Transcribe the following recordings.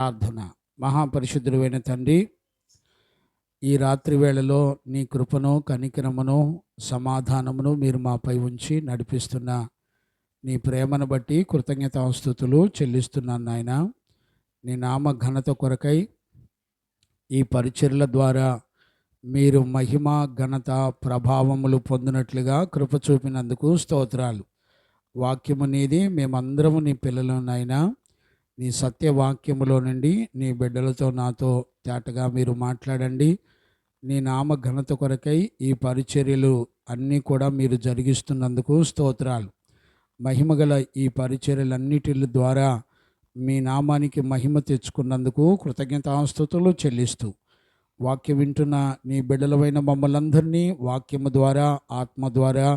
ప్రార్థన. మహాపరిశుద్ధుడైన తండ్రి, ఈ రాత్రి వేళలో నీ కృపను, కనికరమును, సమాధానమును మీరు మాపై ఉంచి నడిపిస్తున్న నీ ప్రేమను బట్టి కృతజ్ఞతాస్తుతులు చెల్లిస్తున్నాను నాయన. నీ నామ ఘనత కొరకై ఈ పరిచర్ల ద్వారా మీరు మహిమ, ఘనత, ప్రభావములు పొందినట్లుగా కృప చూపినందుకు స్తోత్రాలు. వాక్యము నీది, మేమందరము నీ పిల్లలు నాయనా. నీ సత్యవాక్యములో నుండి నీ బిడ్డలతో నాతో తేటగా మీరు మాట్లాడండి. నీ నామ ఘనత కొరకై ఈ పరిచర్యలు అన్నీ కూడా మీరు జరిగిస్తున్నందుకు స్తోత్రాలు. మహిమగల ఈ పరిచర్యలన్నిటి ద్వారా మీ నామానికి మహిమ తెచ్చుకున్నందుకు కృతజ్ఞతాస్తుతులు చెల్లిస్తూ, వాక్యం వింటున్న నీ బిడ్డలమైన మమ్మల్ందరినీ వాక్యము ద్వారా, ఆత్మ ద్వారా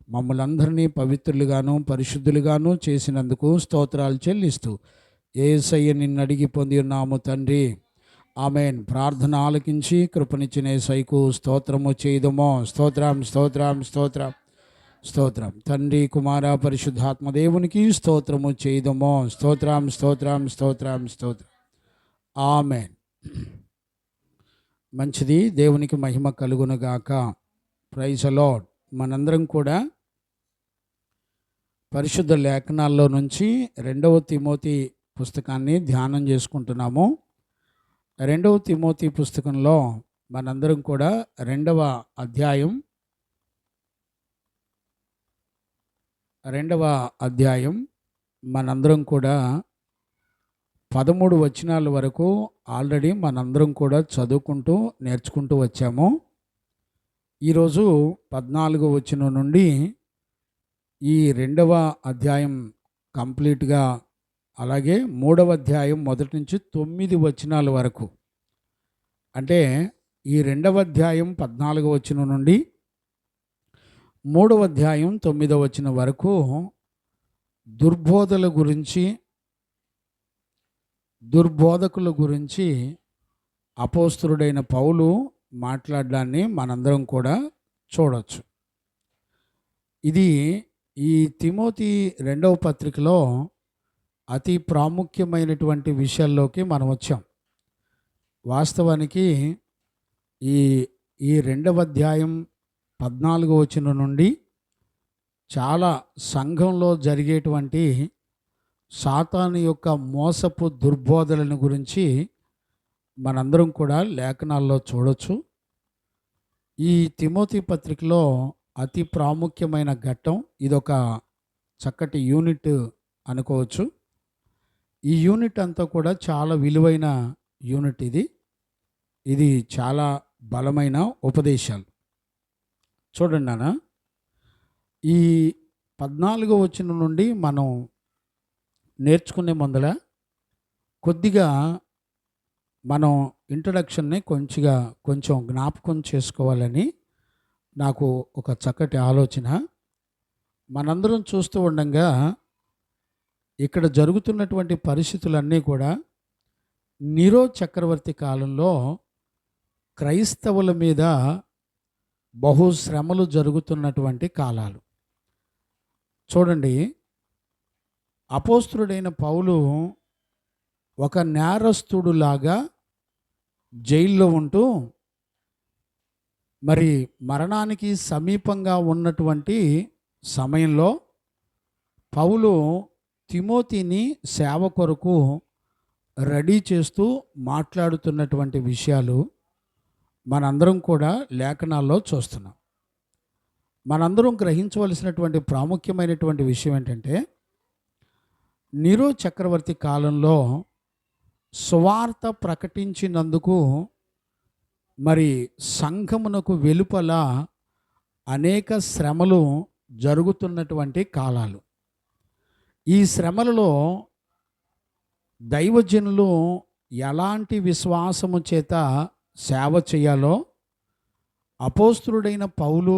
మమ్మల్ందరినీ పవిత్రులుగాను పరిశుద్ధులుగాను చేసినందుకు స్తోత్రాలు చెల్లిస్తూ, యేసయ్య నిన్ను అడిగి పొంది ఉన్నాము తండ్రి, ఆమెన్. ప్రార్థన ఆలకించి కృపనిచ్చిన యేసయ్యకు స్తోత్రము చేయుదమో. స్తోత్రం స్తోత్రం స్తోత్రం స్తోత్రం. తండ్రి, కుమార, పరిశుద్ధాత్మ దేవునికి స్తోత్రము చేయుదమో. స్తోత్రం స్తోత్రం స్తోత్రం స్తోత్రం. ఆమెన్. మంచిది, దేవునికి మహిమ కలుగునుగాక. Praise the lord. మనందరం కూడా పరిశుద్ధ లేఖనాల్లో నుంచి 2వ తిమోతి పుస్తకాన్ని ధ్యానం చేసుకుంటున్నాము. 2వ తిమోతి పుస్తకంలో మనందరం కూడా 2వ అధ్యాయం మనందరం కూడా 13 వచనాల వరకు ఆల్రెడీ మనందరం కూడా చదువుకుంటూ నేర్చుకుంటూ వచ్చాము. ఈరోజు 14వ వచనం నుండి ఈ 2వ అధ్యాయం కంప్లీట్గా, అలాగే 3వ అధ్యాయం మొదటి నుంచి 9 వచనాల వరకు, అంటే ఈ 2వ అధ్యాయం 14వ వచనం నుండి 3వ అధ్యాయం 9వ వచనం వరకు దుర్బోధకుల గురించి అపోస్తలుడైన పౌలు మాట్లాడడాన్ని మనందరం కూడా చూడవచ్చు. ఇది ఈ తిమోతి 2వ పత్రికలో అతి ప్రాముఖ్యమైనటువంటి విషయాల్లోకి మనం వచ్చాం. వాస్తవానికి ఈ 2వ అధ్యాయం 14వ వచనం నుండి చాలా సంఘంలో జరిగేటువంటి సాతాను యొక్క మోసపు దుర్బోధలను గురించి మనందరం కూడా లేఖనాల్లో చూడొచ్చు. ఈ తిమోతి పత్రికలో అతి ప్రాముఖ్యమైన ఘట్టం, ఇదొక చక్కటి యూనిట్ అనుకోవచ్చు. ఈ యూనిట్ అంతా కూడా చాలా విలువైన యూనిట్. ఇది చాలా బలమైన ఉపదేశాలు. చూడండి నాన్న, ఈ 14వ వచనం నుండి మనం నేర్చుకునే ముందల కొద్దిగా మనం ఇంట్రడక్షన్ని కొంచెం జ్ఞాపకం చేసుకోవాలని నాకు ఒక చక్కటి ఆలోచన. మనందరం చూస్తూ ఉండగా ఇక్కడ జరుగుతున్నటువంటి పరిస్థితులన్నీ కూడా నీరో చక్రవర్తి కాలంలో క్రైస్తవుల మీద బహు శ్రమలు జరుగుతున్నటువంటి కాలాలు. చూడండి, అపోస్తలుడైన పౌలు ఒక నేరస్తుడులాగా జైల్లో ఉంటూ, మరి మరణానికి సమీపంగా ఉన్నటువంటి సమయంలో పౌలు తిమోతిని సేవ కొరకు రెడీ చేస్తూ మాట్లాడుతున్నటువంటి విషయాలు మనందరం కూడా లేఖనాల్లో చూస్తున్నాం. మనందరం గ్రహించవలసినటువంటి ప్రాముఖ్యమైనటువంటి విషయం ఏంటంటే, నీరో చక్రవర్తి కాలంలో సువార్త ప్రకటించినందుకు మరి సంఘమునకు వెలుపల అనేక శ్రమలు జరుగుతున్నటువంటి కాలాలు. ఈ శ్రమలలో దైవజనులు ఎలాంటి విశ్వాసము చేత సేవ చేయాలో అపోస్తలుడైన పౌలు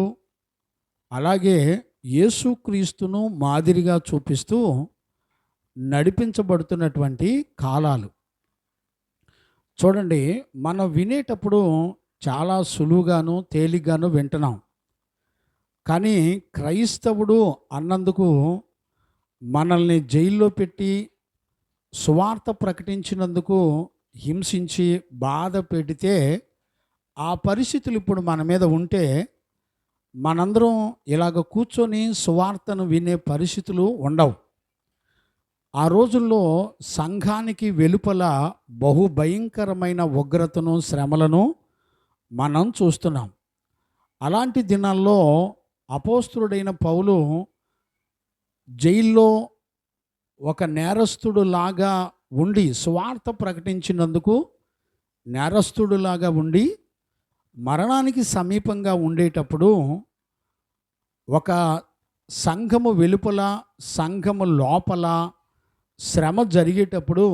అలాగే యేసుక్రీస్తును మాదిరిగా చూపిస్తూ నడిపించబడుతున్నటువంటి కాలాలు. చూడండి, మనం వినేటప్పుడు చాలా సులువుగాను తేలిగ్గాను వింటున్నాం. కానీ క్రైస్తవుడు అన్నందుకు మనల్ని జైల్లో పెట్టి సువార్త ప్రకటించినందుకు హింసించి బాధ పెడితే ఆ పరిస్థితులు ఇప్పుడు మన మీద ఉంటే మనందరం ఇలాగ కూర్చొని సువార్తను వినే పరిస్థితులు ఉండవు. ఆ రోజుల్లో సంఘానికి వెలుపల బహుభయంకరమైన ఉగ్రతను, శ్రమలను మనం చూస్తున్నాం. అలాంటి దినాల్లో అపోస్తలుడైన పౌలు జైల్లో ఒక నేరస్తుడులాగా ఉండి సువార్త ప్రకటించినందుకు నేరస్తుడులాగా ఉండి మరణానికి సమీపంగా ఉండేటప్పుడు ఒక సంఘము వెలుపల, సంఘము లోపల శ్రమ జరిగేటప్పుడు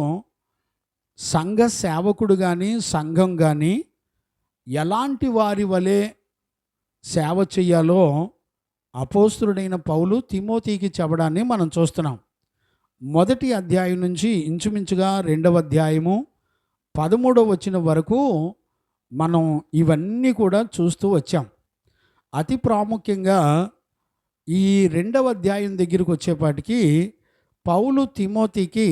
సంఘ సేవకుడు కానీ, సంఘం కానీ ఎలాంటి వారి వలె సేవ చేయాలో అపోస్తలుడైన పౌలు తిమోతికి చెప్పడాన్ని మనం చూస్తున్నాం. మొదటి అధ్యాయం నుంచి ఇంచుమించుగా 2వ అధ్యాయము 13వ వచనం వరకు మనం ఇవన్నీ కూడా చూస్తూ వచ్చాం. అతి ప్రాముఖ్యంగా ఈ 2వ అధ్యాయం దగ్గరికి వచ్చేపాటికి పౌలు తిమోతికి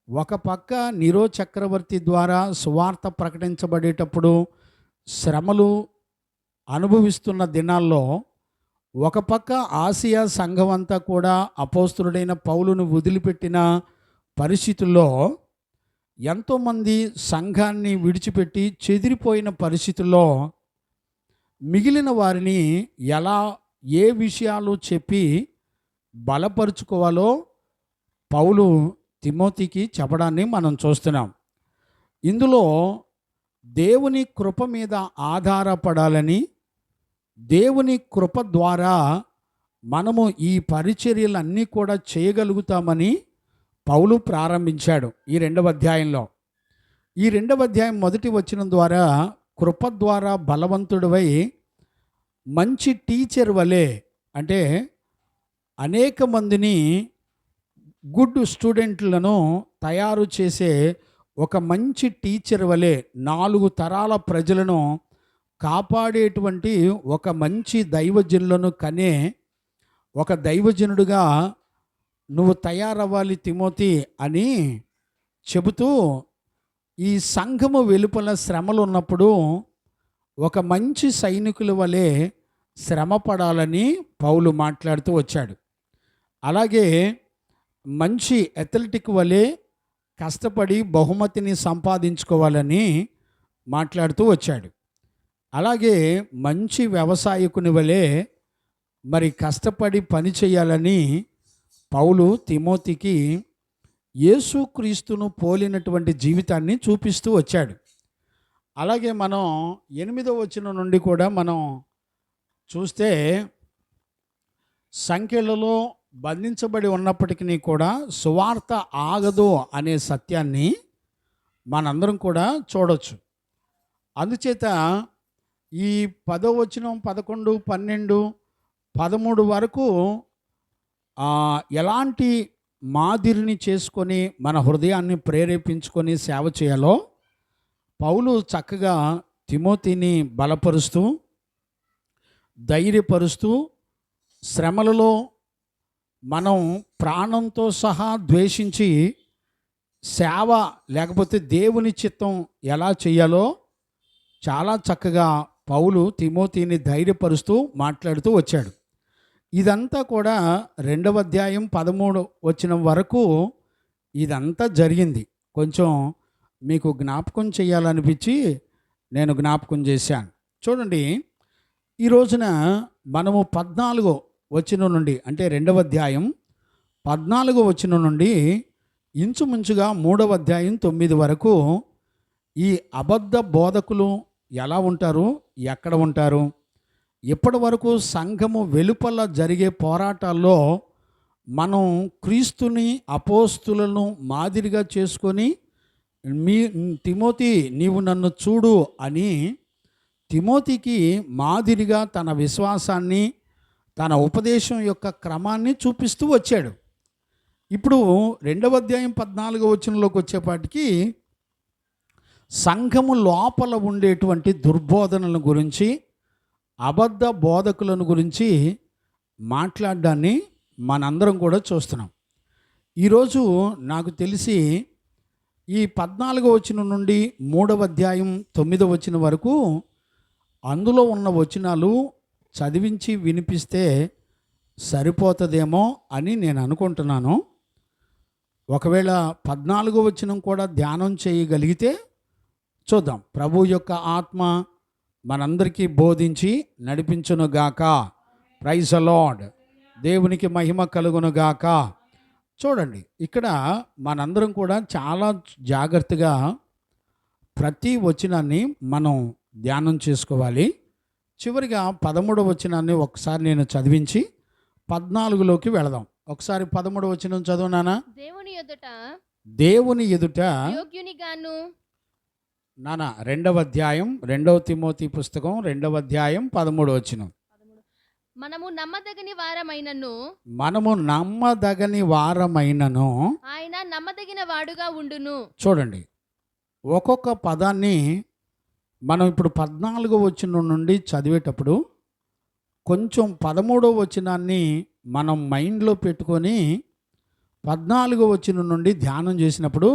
ఒక పక్క నీరో చక్రవర్తి ద్వారా సువార్త ప్రకటించబడేటప్పుడు శ్రమలు అనుభవిస్తున్న దినాల్లో ఒక పక్క ఆసియా సంఘం అంతా కూడా అపోస్తలుడైన పౌలును వదిలిపెట్టిన పరిస్థితుల్లో ఎంతోమంది సంఘాన్ని విడిచిపెట్టి చెదిరిపోయిన పరిస్థితుల్లో మిగిలిన వారిని ఎలా ఏ విషయాలు చెప్పి బలపరుచుకోవాలో పౌలు తిమోతికి చెప్పడాన్ని మనం చూస్తున్నాం. ఇందులో దేవుని కృప మీద ఆధారపడాలని, దేవుని కృప ద్వారా మనము ఈ పరిచర్యలన్నీ కూడా చేయగలుగుతామని పౌలు ప్రారంభించాడు ఈ 2వ అధ్యాయంలో. ఈ 2వ అధ్యాయం మొదటి వచనం ద్వారా కృప ద్వారా బలవంతుడివై మంచి టీచర్ వలె, అంటే అనేక మందిని గుడ్ స్టూడెంట్లను తయారు చేసే ఒక మంచి టీచర్ వలె 4 తరాల ప్రజలను కాపాడేటువంటి ఒక మంచి దైవజనులను కనే ఒక దైవజనుడిగా నువ్వు తయారవ్వాలి తిమోతి అని చెబుతూ, ఈ సంఘము వెలుపల శ్రమలు ఉన్నప్పుడు ఒక మంచి సైనికుల వలె శ్రమ పడాలని పౌలు మాట్లాడుతూ వచ్చాడు. అలాగే మంచి అథ్లెటిక్ వలె కష్టపడి బహుమతిని సంపాదించుకోవాలని మాట్లాడుతూ వచ్చాడు. అలాగే మంచి వ్యవసాయకుని వలె మరి కష్టపడి పని చేయాలని పౌలు తిమోతికి యేసుక్రీస్తును పోలినటువంటి జీవితాన్ని చూపిస్తూ వచ్చాడు. అలాగే మనం 8వ వచనం నుండి కూడా మనం చూస్తే సంఖ్యలలో బంధించబడి ఉన్నప్పటికీ కూడా సువార్త ఆగదు అనే సత్యాన్ని మనందరం కూడా చూడవచ్చు. అందుచేత ఈ 10వ వచనం 11, 12, 13 వరకు ఎలాంటి మాదిరిని చేసుకొని మన హృదయాన్ని ప్రేరేపించుకొని సేవ చేయాలో పౌలు చక్కగా తిమోతిని బలపరుస్తూ, ధైర్యపరుస్తూ, శ్రమలలో మనం ప్రాణంతో సహా ద్వేషించి సేవ లేకపోతే దేవుని చిత్తం ఎలా చేయాలో చాలా చక్కగా పౌలు తిమోతిని ధైర్యపరుస్తూ మాట్లాడుతూ వచ్చాడు. ఇదంతా కూడా 2వ అధ్యాయం 13 వచనం వరకు ఇదంతా జరిగింది. కొంచెం మీకు జ్ఞాపకం చేయాలనిపించి నేను జ్ఞాపకం చేశాను. చూడండి, ఈ రోజున మనము 14వ వచనం నుండి, అంటే 2వ అధ్యాయం 14వ వచనం నుండి ఇంచుమించుగా 3వ అధ్యాయం 9 వరకు ఈ అబద్ధ బోధకులు ఎలా ఉంటారు, ఎక్కడ ఉంటారు, ఇప్పటి వరకు సంఘము వెలుపల జరిగే పోరాటాల్లో మనం క్రీస్తుని అపోస్తులను మాదిరిగా చేసుకొని తిమోతి నీవు నన్ను చూడు అని తిమోతికి మాదిరిగా తన విశ్వాసాన్ని, తన ఉపదేశం యొక్క క్రమాన్ని చూపిస్తూ వచ్చాడు. ఇప్పుడు 2వ అధ్యాయం 14వ వచనంలోకి వచ్చేపాటికి సంఘము లోపల ఉండేటువంటి దుర్బోధనల గురించి, అబద్ధ బోధకులను గురించి మాట్లాడడాన్ని మనందరం కూడా చూస్తున్నాం. ఈరోజు నాకు తెలిసి ఈ 14వ వచనం నుండి 3వ అధ్యాయం 9వ వచనం వరకు అందులో ఉన్న వచనాలు చదివించి వినిపిస్తే సరిపోతుందేమో అని నేను అనుకుంటున్నాను. ఒకవేళ 14వ వచనం కూడా ధ్యానం చేయగలిగితే చూద్దాం. ప్రభు యొక్క ఆత్మ మనందరికీ బోధించి నడిపించునుగాక. Praise the lord. దేవునికి మహిమ కలుగునుగాక. చూడండి, ఇక్కడ మనందరం కూడా చాలా జాగ్రత్తగా ప్రతి వచనాన్ని మనం ధ్యానం చేసుకోవాలి. చివరిగా 13వ వచనాన్ని ఒకసారి నేను చదివించి 14లోకి వెళదాం. ఒకసారి 13వ వచనం చదువునానా? దేవుని ఎదుట యోగ్యునిగాను. నానా 2వ అధ్యాయం 2వ తిమోతి పుస్తకం 2వ అధ్యాయం 13వ వచనం. మనము నమ్మదగని వారమైనను ఆయన నమ్మదగిన వాడుగా ఉండును. చూడండి, ఒక్కొక్క పదాన్ని మనం ఇప్పుడు 14వ వచనం నుండి చదివేటప్పుడు కొంచెం 13వ వచనాన్ని మనం మైండ్లో పెట్టుకొని 14వ వచనం నుండి ధ్యానం చేసినప్పుడు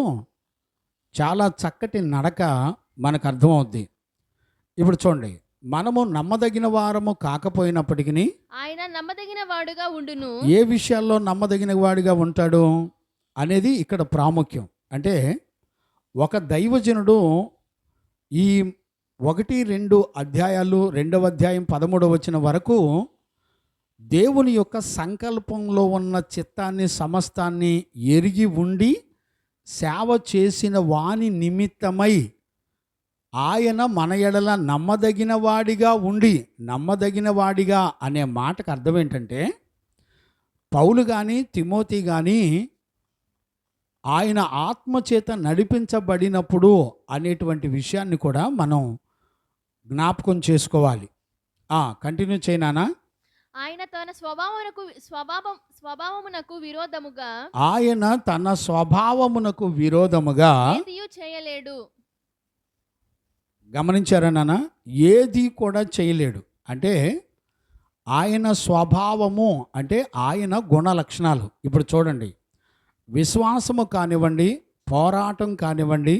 చాలా చక్కటి నడక మనకు అర్థమవుద్ది. ఇప్పుడు చూడండి, మనము నమ్మదగిన వారము కాకపోయినప్పటికీ ఆయన నమ్మదగిన వాడుగా ఉండును. ఏ విషయాల్లో నమ్మదగిన వాడిగా ఉంటాడు అనేది ఇక్కడ ప్రాముఖ్యం. అంటే ఒక దైవజనుడు ఈ 1-2 అధ్యాయాలు 2వ అధ్యాయం 13వ వచనం వరకు దేవుని యొక్క సంకల్పంలో ఉన్న చిత్తాన్ని సమస్తాన్ని ఎరిగి ఉండి సేవ చేసిన వాని నిమిత్తమై ఆయన మన ఎడల నమ్మదగిన వాడిగా ఉండి, నమ్మదగిన వాడిగా అనే మాటకు అర్థం ఏంటంటే పౌలు కానీ తిమోతి కానీ ఆయన ఆత్మచేత నడిపించబడినప్పుడు అనేటువంటి విషయాన్ని కూడా మనం జ్ఞాపకం చేసుకోవాలి. కంటిన్యూ చేయనా? ఆయన తన స్వభావమునకు విరోధముగా ఏదియూ చేయలేడు. గమనించారా నాన్న? ఏది కూడా చేయలేడు అంటే ఆయన స్వభావము అంటే ఆయన గుణ లక్షణాలు. ఇప్పుడు చూడండి, విశ్వాసము కానివ్వండి, పోరాటం కానివ్వండి,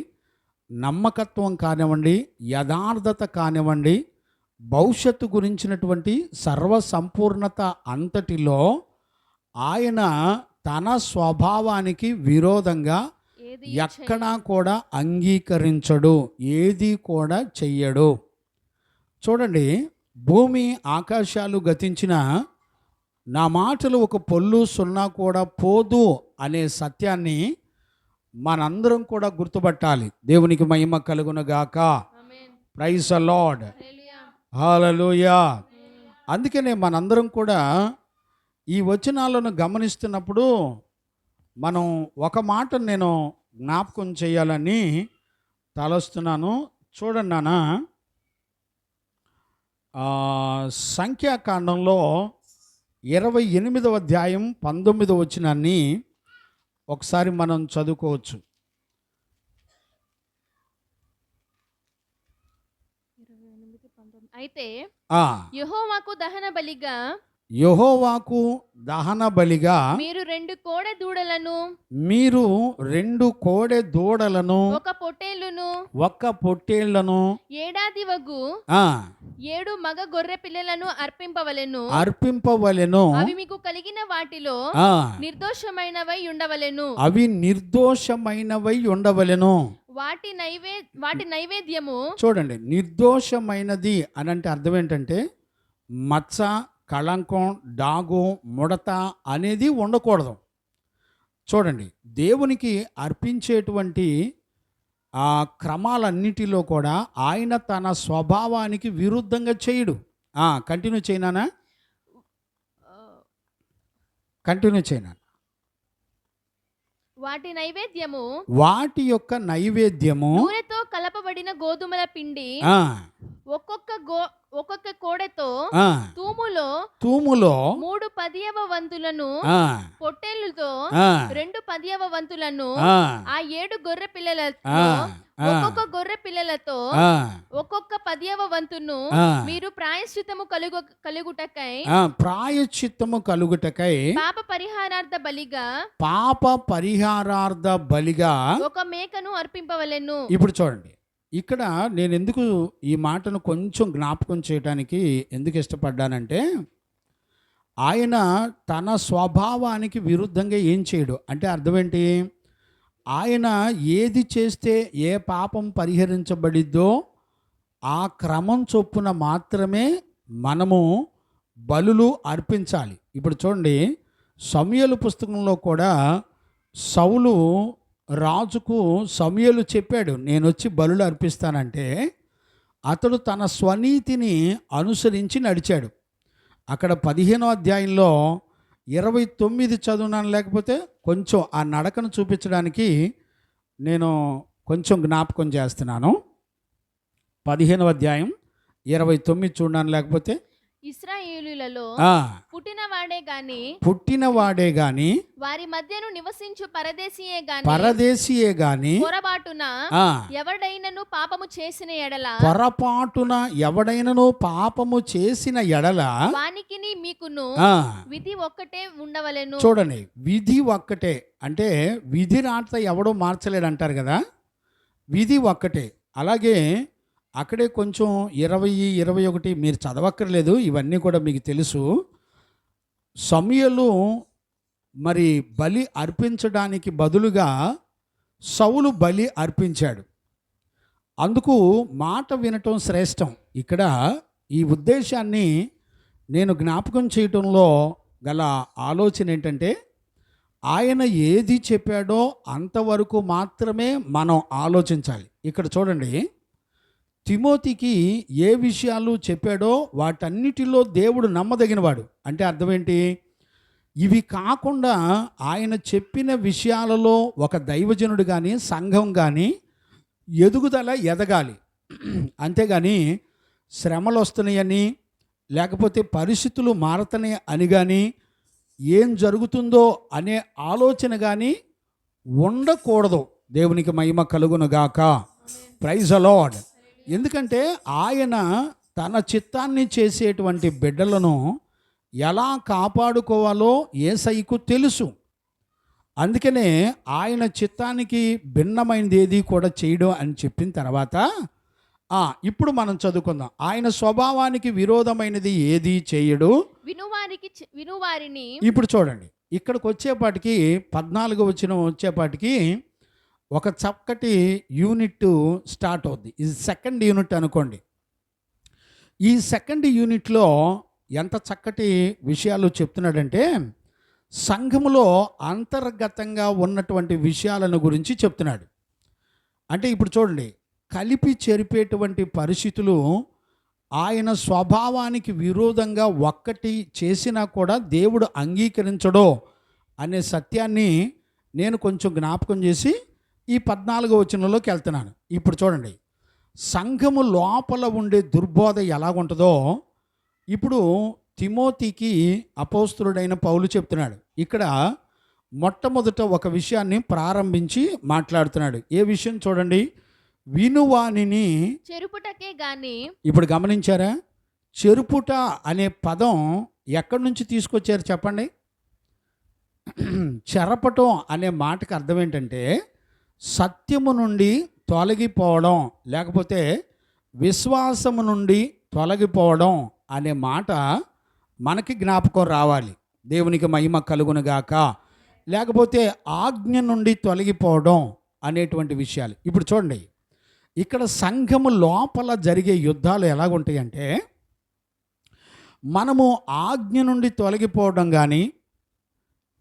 నమ్మకత్వం కానివ్వండి, యథార్థత కానివ్వండి, భవిష్యత్తు గురించినటువంటి సర్వసంపూర్ణత అంతటిలో ఆయన తన స్వభావానికి విరోధంగా ఎక్కడా కూడా అంగీకరించడు, ఏది కూడా చెయ్యడు. చూడండి, భూమి ఆకాశాలు గతించిన నా మాటలు ఒక పొల్లు సున్నా కూడా పోదు అనే సత్యాన్ని మనందరం కూడా గుర్తుపట్టాలి. దేవునికి మహిమ కలుగునుగాక. Praise the Lord. హల్లెలూయా. అందుకనే మనందరం కూడా ఈ వచనాలను గమనిస్తున్నప్పుడు మనం ఒక మాట నేను జ్ఞాపకం చేయాలని తలస్తున్నాను. చూడండి నాన్న, సంఖ్యాకాండంలో 28వ అధ్యాయం 19వ వచనాన్ని ఒకసారి మనం చదువుకోవచ్చు. అయితే యెహోవాకు దహన బలిగా మీరు 2 కోడె దూడలను ఒక పొట్టేళ్లను ఏడాదివగు 7 మగ గొర్రె పిల్లలను అర్పింపవలెను. అవి మీకు కలిగిన వాటిలో నిర్దోషమైనవై ఉండవలెను. వాటి నైవేద్యము. చూడండి, నిర్దోషమైనది అని అంటే అర్థం ఏంటంటే మచ్చ, కళంకం, డాగు, ముడత అనేది ఉండకూడదు. చూడండి, దేవునికి అర్పించేటువంటి ఆ క్రమాలన్నిటిలో కూడా ఆయన తన స్వభావానికి విరుద్ధంగా చేయడు. కంటిన్యూ చేయనా? వాటి యొక్క నైవేద్యము నూనెతో కలపబడిన గోధుమల పిండి ఒక్కొక్క కోడెతో ఆ, తూములో తూములో 3 10వ వంతులను, ఆ, పొట్టేళ్లతో ఆ, 2 10వ వంతులను, ఆ, ఆ 7 గొర్రె పిల్లలతో ఆ, ఆ, ఒక్కొక్క గొర్రె పిల్లలతో ఆ, ఒక్కొక్క 10వ వంతును ఆ. మీరు ప్రాయశ్చిత్తము కలుగుటకై ప్రాయశ్చిత్తము కలుగుటకై పాప పరిహారార్థ బలిగా పాప పరిహారార్థ బలిగా ఒక మేకను అర్పింపవలెను. ఇప్పుడు చూడండి, ఇక్కడ నేను ఎందుకు ఈ మాటను కొంచెం జ్ఞాపకం చేయడానికి ఎందుకు ఇష్టపడ్డానంటే, ఆయన తన స్వభావానికి విరుద్ధంగా ఏం చేయడు. అంటే అర్థం ఏంటి? ఆయన ఏది చేస్తే ఏ పాపం పరిహరించబడిద్దో ఆ క్రమం చొప్పున మాత్రమే మనము బలులు అర్పించాలి. ఇప్పుడు చూడండి, సమూయేలు పుస్తకంలో కూడా సౌలు రాజుకు సమూయేలు చెప్పాడు, నేను వచ్చి బలులు అర్పిస్తానంటే అతడు తన స్వనీతిని అనుసరించి నడిచాడు. అక్కడ 15వ అధ్యాయంలో 29 చదువునాను, లేకపోతే కొంచెం ఆ నడకను చూపించడానికి నేను కొంచెం జ్ఞాపకం చేస్తున్నాను. 15వ అధ్యాయం 29 చూడడానికి, లేకపోతే ఇశ్రాయేలులలో పుట్టినవాడే గాని వారి మధ్యను నివసించు పరదేశీయే గాని పొరపాటున ఎవడైనను పాపము చేసిన ఎడల వానికిని మీకును విధి ఒక్కటే ఉండవలెను. చూడండి, విధి ఒక్కటే అంటే విధి రాత ఎవడో మార్చలేడు అంటారు కదా, విధి ఒక్కటే. అలాగే అక్కడే కొంచెం 20, 21 మీరు చదవక్కర్లేదు, ఇవన్నీ కూడా మీకు తెలుసు. సమూయేలు మరి బలి అర్పించడానికి బదులుగా సౌలు బలి అర్పించాడు. అందుకు మాట వినటం శ్రేష్టం. ఇక్కడ ఈ ఉద్దేశాన్ని నేను జ్ఞాపకం చేయటంలో గల ఆలోచన ఏంటంటే, ఆయన ఏది చెప్పాడో అంతవరకు మాత్రమే మనం ఆలోచించాలి. ఇక్కడ చూడండి, తిమోతికి ఏ విషయాలు చెప్పాడో వాటన్నిటిలో దేవుడు నమ్మదగినవాడు. అంటే అర్థం ఏంటి? ఇవి కాకుండా ఆయన చెప్పిన విషయాలలో ఒక దైవజనుడు కానీ సంఘం కానీ ఎదగాలి. అంతేగాని శ్రమలు వస్తున్నాయని, లేకపోతే పరిస్థితులు మారతనే అని కానీ, ఏం జరుగుతుందో అనే ఆలోచన కానీ ఉండకూడదు. దేవునికి మహిమ కలుగునుగాక. Praise the lord. ఎందుకంటే ఆయన తన చిత్తాన్ని చేసేటువంటి బిడ్డలను ఎలా కాపాడుకోవాలో యేసయ్యకు తెలుసు. అందుకనే ఆయన చిత్తానికి భిన్నమైనది ఏది కూడా చేయడం అని చెప్పిన తర్వాత ఇప్పుడు మనం చదువుకుందాం. ఆయన స్వభావానికి విరోధమైనది ఏది చేయడు, వినువారిని. ఇప్పుడు చూడండి, ఇక్కడికి వచ్చేపాటికి 14వ వచనం వచ్చేపాటికి ఒక చక్కటి యూనిట్ స్టార్ట్ అవుద్ది. ఇది సెకండ్ యూనిట్ అనుకోండి. ఈ సెకండ్ యూనిట్లో ఎంత చక్కటి విషయాలు చెప్తున్నాడంటే, సంఘములో అంతర్గతంగా ఉన్నటువంటి విషయాలను గురించి చెప్తున్నాడు. అంటే ఇప్పుడు చూడండి, కలిపి చెరిపేటువంటి పరిస్థితులు ఆయన స్వభావానికి విరోధంగా ఒక్కటి చేసినా కూడా దేవుడు అంగీకరించడో అనే సత్యాన్ని నేను కొంచెం జ్ఞాపకం చేసి ఈ 14వ వచనంలోకి వెళ్తున్నాను. ఇప్పుడు చూడండి, సంఘము లోపల ఉండే దుర్బోధ ఎలాగుంటుందో ఇప్పుడు తిమోతికి అపోస్తలుడైన పౌలు చెప్తున్నాడు. ఇక్కడ మొట్టమొదట ఒక విషయాన్ని ప్రారంభించి మాట్లాడుతున్నాడు. ఏ విషయం చూడండి, వినువానిని చెరుపుటకే గాని. ఇప్పుడు గమనించారా? చెరుపుట అనే పదం ఎక్కడి నుంచి తీసుకొచ్చారు చెప్పండి? చెరపటం అనే మాటకు అర్థం ఏంటంటే సత్యము నుండి తొలగిపోవడం, లేకపోతే విశ్వాసము నుండి తొలగిపోవడం అనే మాట మనకి జ్ఞాపకం రావాలి. దేవునికి మహిమ కలుగునుగాక. లేకపోతే ఆజ్ఞ నుండి తొలగిపోవడం అనేటువంటి విషయాలు. ఇప్పుడు చూడండి, ఇక్కడ సంఘము లోపల జరిగే యుద్ధాలు ఎలాగుంటాయంటే, మనము ఆజ్ఞ నుండి తొలగిపోవడం కానీ,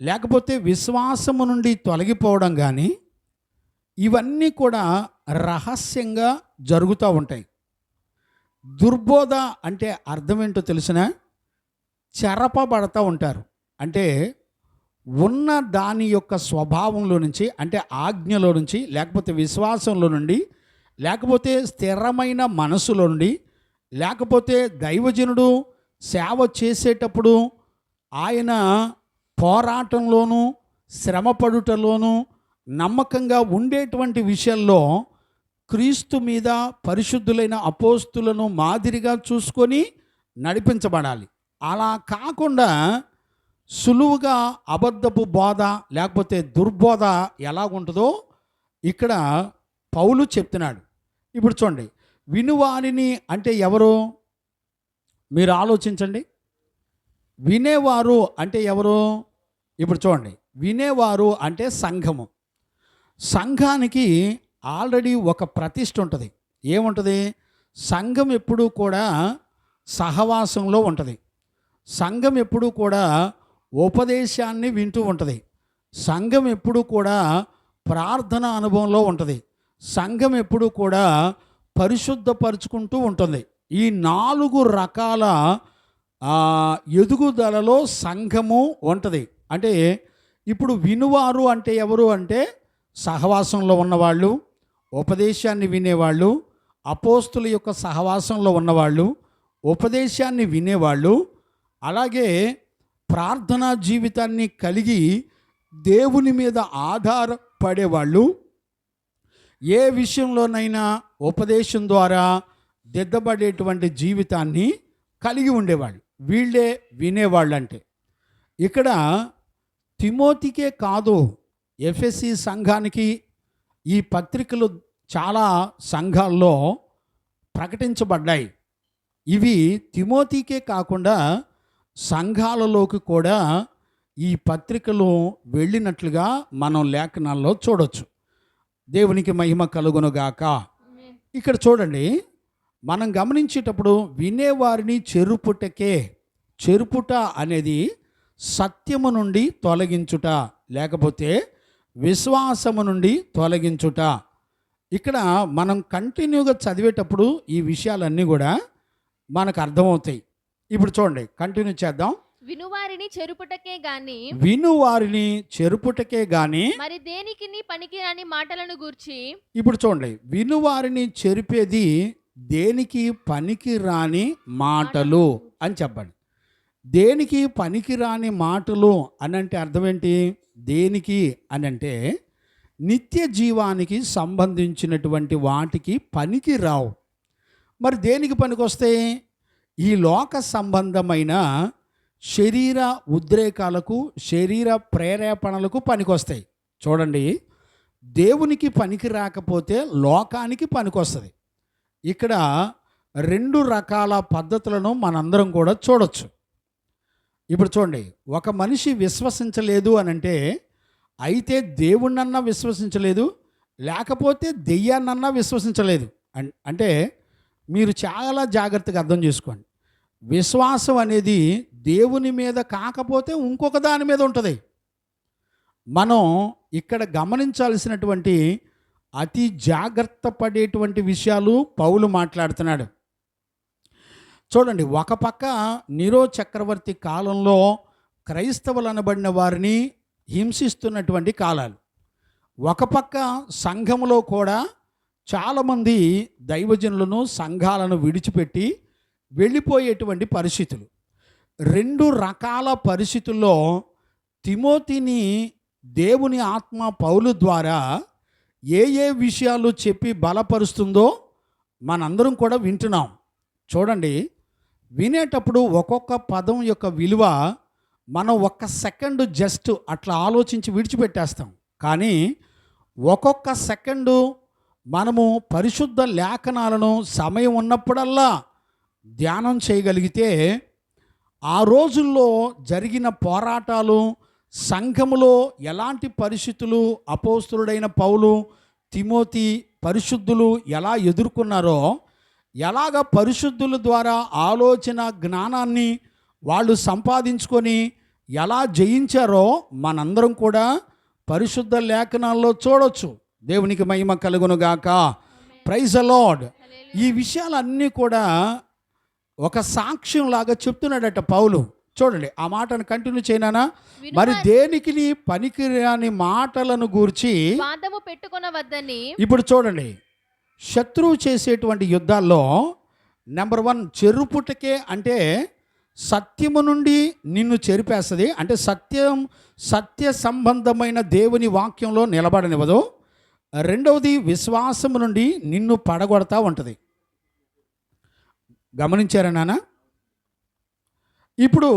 లేకపోతే విశ్వాసము నుండి తొలగిపోవడం కానీ, ఇవన్నీ కూడా రహస్యంగా జరుగుతూ ఉంటాయి. దుర్బోధ అంటే అర్థం ఏంటో తెలిసిన, చెరపబడతా ఉంటారు. అంటే ఉన్న దాని యొక్క స్వభావంలో నుంచి, అంటే ఆజ్ఞలో నుంచి, లేకపోతే విశ్వాసంలో నుండి, లేకపోతే స్థిరమైన మనసులో నుండి, లేకపోతే దైవజనుడు సేవ చేసేటప్పుడు ఆయన పోరాటంలోనూ శ్రమపడుటలోనూ నమ్మకంగా ఉండేటువంటి విషయంలో క్రీస్తు మీద పరిశుద్ధులైన అపోస్తులను మాదిరిగా చూసుకొని నడిపించబడాలి. అలా కాకుండా సులువుగా అబద్ధపు బోధ లేకపోతే దుర్బోధ ఎలాగుంటుందో ఇక్కడ పౌలు చెప్తున్నాడు. ఇప్పుడు చూడండి, వినువారిని అంటే ఎవరు మీరు ఆలోచించండి. వినేవారు అంటే ఎవరు? ఇప్పుడు చూడండి, వినేవారు అంటే సంఘము. సంఘానికి ఆల్రెడీ ఒక ప్రతిష్ఠ ఉంటుంది. ఏముంటుంది? సంఘం ఎప్పుడూ కూడా సహవాసంలో ఉంటుంది. సంఘం ఎప్పుడూ కూడా ఉపదేశాన్ని వింటూ ఉంటుంది. సంఘం ఎప్పుడూ కూడా ప్రార్థన అనుభవంలో ఉంటుంది. సంఘం ఎప్పుడూ కూడా పరిశుద్ధపరుచుకుంటూ ఉంటుంది. ఈ 4 రకాల ఎదుగుదలలో సంఘము ఉంటుంది. అంటే ఇప్పుడు వినువారు అంటే ఎవరు అంటే సహవాసంలో ఉన్నవాళ్ళు, ఉపదేశాన్ని వినేవాళ్ళు, అపోస్తుల యొక్క సహవాసంలో ఉన్నవాళ్ళు, ఉపదేశాన్ని వినేవాళ్ళు, అలాగే ప్రార్థనా జీవితాన్ని కలిగి దేవుని మీద ఆధారపడేవాళ్ళు, ఏ విషయంలోనైనా ఉపదేశం ద్వారా దిద్దబడేటువంటి జీవితాన్ని కలిగి ఉండేవాళ్ళు. వీళ్ళే వినేవాళ్ళు. అంటే ఇక్కడ తిమోతికే కాదు, ఎఫెసీ సంఘానికి ఈ పత్రికలు చాలా సంఘాల్లో ప్రకటించబడ్డాయి. ఇవి తిమోతికే కాకుండా సంఘాలలోకి కూడా ఈ పత్రికలు వెళ్ళినట్లుగా మనం లేఖనాల్లో చూడొచ్చు. దేవునికి మహిమ కలుగునుగాక. ఇక్కడ చూడండి, మనం గమనించేటప్పుడు వినేవారిని చెరుపుట అనేది సత్యము నుండి తొలగించుట, లేకపోతే విశ్వాసము నుండి తొలగించుట. ఇక్కడ మనం కంటిన్యూగా చదివేటప్పుడు ఈ విషయాలన్నీ కూడా మనకు అర్థమవుతాయి. ఇప్పుడు చూడండి, కంటిన్యూ చేద్దాం. వినువారిని చెరుపుటకే గాని మరి దేనికిని పనికిరాని మాటలను గూర్చి. ఇప్పుడు చూడండి, వినువారిని చెరిపేది దేనికి పనికిరాని మాటలు అని చెప్పండి. దేనికి పనికిరాని మాటలు అనంటే అర్థం ఏంటి? దేనికి అనంటే నిత్య జీవానికి సంబంధించినటువంటి వాటికి పనికి రావు. మరి దేనికి పనికొస్తాయి? ఈ లోక సంబంధమైన శరీర ఉద్రేకాలకు, శరీర ప్రేరేపణలకు పనికొస్తాయి. చూడండి, దేవునికి పనికి రాకపోతే లోకానికి పనికొస్తుంది. ఇక్కడ 2 రకాల పద్ధతులను మనందరం కూడా చూడొచ్చు. ఇప్పుడు చూడండి, ఒక మనిషి విశ్వసించలేదు అనంటే అయితే దేవుణ్ణన్నా విశ్వసించలేదు, లేకపోతే దెయ్యాన్నన్నా విశ్వసించలేదు. అంటే మీరు చాలా జాగ్రత్తగా అర్థం చేసుకోండి. విశ్వాసం అనేది దేవుని మీద కాకపోతే ఇంకొక దాని మీద ఉంటుంది. మనం ఇక్కడ గమనించాల్సినటువంటి అతి జాగ్రత్త పడేటువంటి విషయాలు పౌలు మాట్లాడుతున్నాడు. చూడండి, ఒక పక్క నీరో చక్రవర్తి కాలంలో క్రైస్తవులు అనబడిన వారిని హింసిస్తున్నటువంటి కాలాలు, ఒక పక్క సంఘములో కూడా చాలామంది దైవజనులను, సంఘాలను విడిచిపెట్టి వెళ్ళిపోయేటువంటి పరిస్థితులు. 2 రకాల పరిస్థితుల్లో తిమోతిని దేవుని ఆత్మ పౌలు ద్వారా ఏ విషయాలు చెప్పి బలపరుస్తుందో మనందరం కూడా వింటున్నాం. చూడండి, వినేటప్పుడు ఒక్కొక్క పదం యొక్క విలువ మనం 1 సెకండు జస్ట్ అట్లా ఆలోచించి విడిచిపెట్టేస్తాం. కానీ ఒక్కొక్క సెకండు మనము పరిశుద్ధ లేఖనాలను సమయం ఉన్నప్పుడల్లా ధ్యానం చేయగలిగితే ఆ రోజుల్లో జరిగిన పోరాటాలు, సంఘములో ఎలాంటి పరిస్థితులు అపోస్తలుడైన పౌలు, తిమోతి, పరిశుద్ధులు ఎలా ఎదుర్కొన్నారో, ఎలాగ పరిశుద్ధుల ద్వారా ఆలోచన జ్ఞానాన్ని వాళ్ళు సంపాదించుకొని ఎలా జయించారో మనందరం కూడా పరిశుద్ధ లేఖనాల్లో చూడొచ్చు. దేవునికి మహిమ కలుగునుగాక. Praise the lord. ఈ విషయాలన్నీ కూడా ఒక సాక్ష్యం లాగా చెప్తున్నాడట పౌలు. చూడండి, ఆ మాటను కంటిన్యూ చేయనా? మరి దేనికి పనికిరాని మాటలను గూర్చి వాదము పెట్టుకొనవద్దని. ఇప్పుడు చూడండి, శత్రువు చేసేటువంటి యుద్ధాల్లో నెంబర్ 1 చెరుపుటకే అంటే సత్యము నుండి నిన్ను చెరిపేస్తుంది, అంటే సత్య సంబంధమైన దేవుని వాక్యంలో నిలబడనివ్వదు. రెండవది విశ్వాసము నుండి నిన్ను పడగొడతా ఉంటుంది. గమనించారా నాన్న? ఇప్పుడు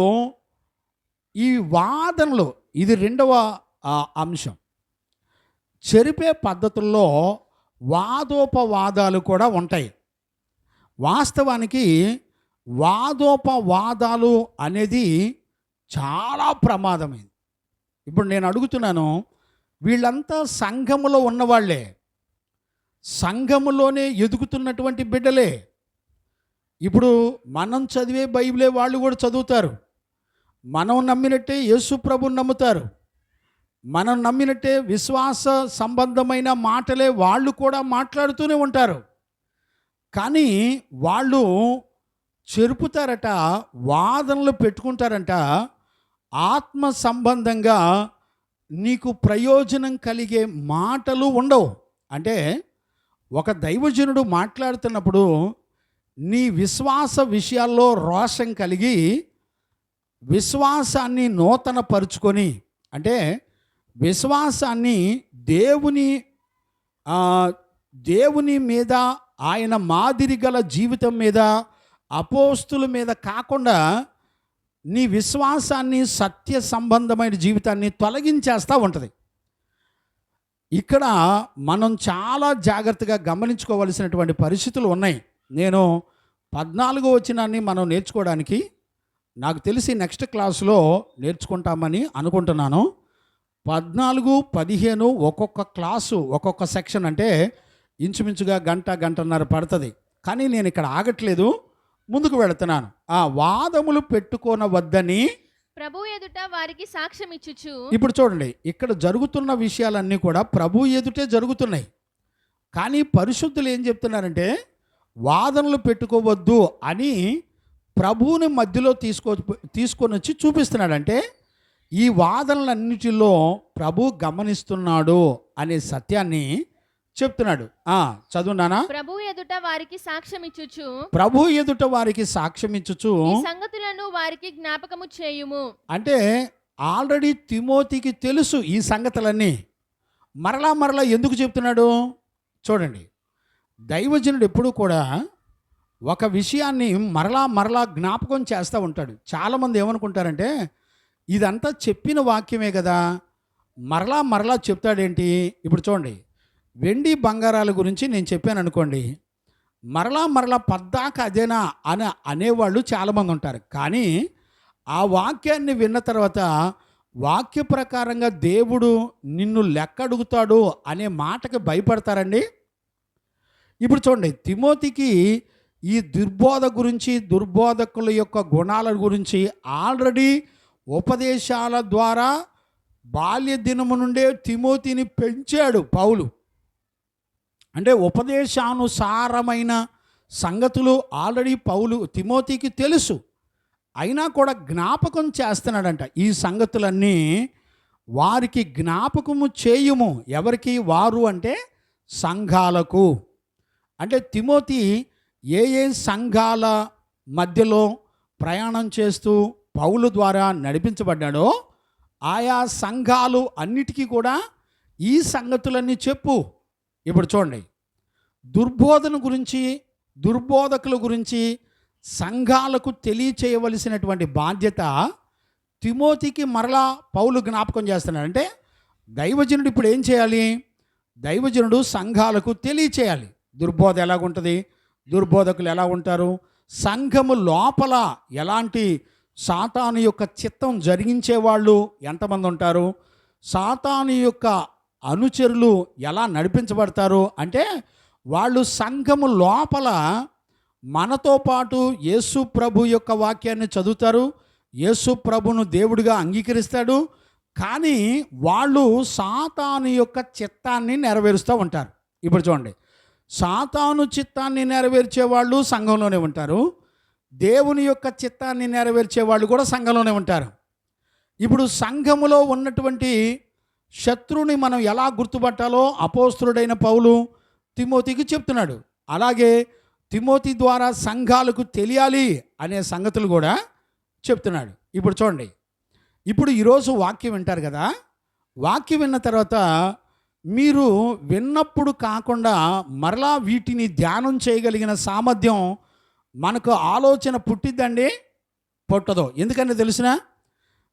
ఈ వాదనలో ఇది రెండవ అంశం. చెరిపే పద్ధతుల్లో వాదోపవాదాలు కూడా ఉంటాయి. వాస్తవానికి వాదోపవాదాలు అనేది చాలా ప్రమాదమైంది. ఇప్పుడు నేను అడుగుతున్నాను, వీళ్ళంతా సంఘములో ఉన్నవాళ్లే, సంఘములోనే ఎదుగుతున్నటువంటి బిడ్డలే. ఇప్పుడు మనం చదివే బైబిలే వాళ్ళు కూడా చదువుతారు. మనం నమ్మినట్టే యేసు ప్రభువుని నమ్ముతారు. మనం నమ్మినట్టే విశ్వాస సంబంధమైన మాటలే వాళ్ళు కూడా మాట్లాడుతూనే ఉంటారు. కానీ వాళ్ళు చెరుపుతారట, వాదనలు పెట్టుకుంటారంట. ఆత్మ సంబంధంగా నీకు ప్రయోజనం కలిగే మాటలు ఉండవు. అంటే ఒక దైవజనుడు మాట్లాడుతున్నప్పుడు నీ విశ్వాస విషయాల్లో రోషం కలిగి విశ్వాసాన్ని నూతన పరుచుకొని, అంటే విశ్వాసాన్ని దేవుని మీద, ఆయన మాదిరి గల జీవితం మీద, అపోస్తుల మీద కాకుండా నీ విశ్వాసాన్ని, సత్య సంబంధమైన జీవితాన్ని తొలగించేస్తూ ఉంటుంది. ఇక్కడ మనం చాలా జాగ్రత్తగా గమనించుకోవలసినటువంటి పరిస్థితులు ఉన్నాయి. నేను 14వ వచనాన్ని మనం నేర్చుకోవడానికి నాకు తెలిసి నెక్స్ట్ క్లాస్లో నేర్చుకుంటామని అనుకుంటున్నాను. 14, 15 ఒక్కొక్క క్లాసు, ఒక్కొక్క సెక్షన్, అంటే ఇంచుమించుగా గంటన్నర పడుతుంది. కానీ నేను ఇక్కడ ఆగట్లేదు, ముందుకు వెళుతున్నాను. వాదములు పెట్టుకోనవద్దని ప్రభు ఎదుట వారికి సాక్ష్యం ఇచ్చుచు. ఇప్పుడు చూడండి, ఇక్కడ జరుగుతున్న విషయాలన్నీ కూడా ప్రభు ఎదుటే జరుగుతున్నాయి. కానీ పరిశుద్ధులు ఏం చెప్తున్నారంటే వాదనలు పెట్టుకోవద్దు అని ప్రభువుని మధ్యలో తీసుకొని వచ్చి చూపిస్తున్నాడు. అంటే ఈ వాదనలన్నిటిలో ప్రభు గమనిస్తున్నాడు అనే సత్యాన్ని చెప్తున్నాడు. చదువునానా? ప్రభు ఎదుట వారికి సాక్ష్యం ఇచ్చుచు, ప్రభు ఎదుట వారికి సాక్ష్యం ఇచ్చుచు ఈ సంగతులను వారికి జ్ఞాపకము చేయుము. అంటే ఆల్రెడీ తిమోతికి తెలుసు ఈ సంగతులన్నీ. మరలా ఎందుకు చెప్తున్నాడు చూడండి. దైవజనుడు ఎప్పుడూ కూడా ఒక విషయాన్ని మరలా జ్ఞాపకం చేస్తూ ఉంటాడు. చాలామంది ఏమనుకుంటారంటే ఇదంతా చెప్పిన వాక్యమే కదా, మరలా చెప్తాడేంటి. ఇప్పుడు చూడండి, వెండి బంగారాల గురించి నేను చెప్పాను అనుకోండి, మరలా పద్దాక అదేనా అనేవాళ్ళు చాలామంది ఉంటారు. కానీ ఆ వాక్యాన్ని విన్న తర్వాత వాక్య ప్రకారంగా దేవుడు నిన్ను లెక్క అడుగుతాడు అనే మాటకి భయపడతారండి. ఇప్పుడు చూడండి, తిమోతికి ఈ దుర్బోధ గురించి, దుర్బోధకుల యొక్క గుణాల గురించి ఆల్రెడీ ఉపదేశాల ద్వారా బాల్య దినము నుండే తిమోతిని పెంచాడు పౌలు. అంటే ఉపదేశానుసారమైన సంగతులు ఆల్రెడీ తిమోతికి తెలుసు. అయినా కూడా జ్ఞాపకం చేస్తున్నాడంట. ఈ సంగతులన్నీ వారికి జ్ఞాపకము చేయుము. ఎవరికి? వారు అంటే సంఘాలకు. అంటే తిమోతి ఏ సంఘాల మధ్యలో ప్రయాణం చేస్తూ పౌలు ద్వారా నడిపించబడ్డాడో ఆయా సంఘాలు అన్నిటికీ కూడా ఈ సంగతులన్నీ చెప్పు. ఇప్పుడు చూడండి, దుర్బోధన గురించి, దుర్బోధకుల గురించి సంఘాలకు తెలియచేయవలసినటువంటి బాధ్యత తిమోతికి మరలా పౌలు జ్ఞాపకం చేస్తున్నాడు. అంటే దైవజనుడు ఇప్పుడు ఏం చేయాలి? దైవజనుడు సంఘాలకు తెలియచేయాలి. దుర్బోధ ఎలాగుంటుంది, దుర్బోధకులు ఎలా ఉంటారు, సంఘము లోపల ఎలాంటి సాతాను యొక్క చిత్తం జరిగించేవాళ్ళు ఎంతమంది ఉంటారు, సాతాను యొక్క అనుచరులు ఎలా నడిపించబడతారు. అంటే వాళ్ళు సంఘము లోపల మనతో పాటు యేసు ప్రభు యొక్క వాక్యాన్ని చదువుతారు, యేసు ప్రభును దేవుడిగా అంగీకరిస్తాడు. కానీ వాళ్ళు సాతాను యొక్క చిత్తాన్ని నెరవేరుస్తూ ఉంటారు. ఇప్పుడు చూడండి, సాతాను చిత్తాన్ని నెరవేర్చే వాళ్ళు సంఘంలోనే ఉంటారు, దేవుని యొక్క చిత్తాన్ని నెరవేర్చే వాళ్ళు కూడా సంఘంలోనే ఉంటారు. ఇప్పుడు సంఘములో ఉన్నటువంటి శత్రువుని మనం ఎలా గుర్తుపట్టాలో అపోస్తలుడైన పౌలు తిమోతికి చెప్తున్నాడు. అలాగే తిమోతి ద్వారా సంఘాలకు తెలియాలి అనే సంగతులు కూడా చెప్తున్నాడు. ఇప్పుడు చూడండి, ఇప్పుడు ఈరోజు వాక్యం వింటారు కదా, వాక్యం విన్న తర్వాత మీరు విన్నప్పుడు కాకుండా మరలా వీటిని ధ్యానం చేయగలిగిన సామర్థ్యం మనకు ఆలోచన పుట్టిద్దండి, పుట్టదు. ఎందుకని తెలిసిన,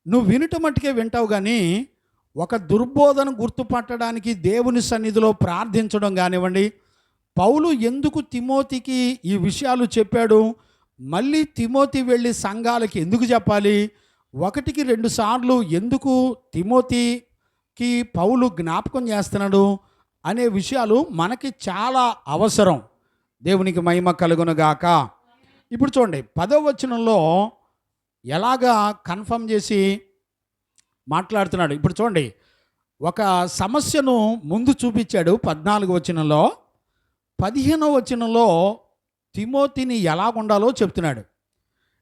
నువ్వు వినటం మట్టుకే వింటావు, కానీ ఒక దుర్బోధన గుర్తుపట్టడానికి దేవుని సన్నిధిలో ప్రార్థించడం కానివ్వండి, పౌలు ఎందుకు తిమోతికి ఈ విషయాలు చెప్పాడు, మళ్ళీ తిమోతి వెళ్ళి సంఘాలకి ఎందుకు చెప్పాలి, 1-2 సార్లు ఎందుకు తిమోతికి పౌలు జ్ఞాపకం చేస్తున్నాడు అనే విషయాలు మనకి చాలా అవసరం. దేవునికి మహిమ కలుగునుగాక. ఇప్పుడు చూడండి, 10వ వచనంలో ఎలాగా కన్ఫర్మ్ చేసి మాట్లాడుతున్నాడు. ఇప్పుడు చూడండి, ఒక సమస్యను ముందు చూపించాడు 14వ వచనంలో. 15వ వచనంలో తిమోతిని ఎలాగుండాలో చెప్తున్నాడు.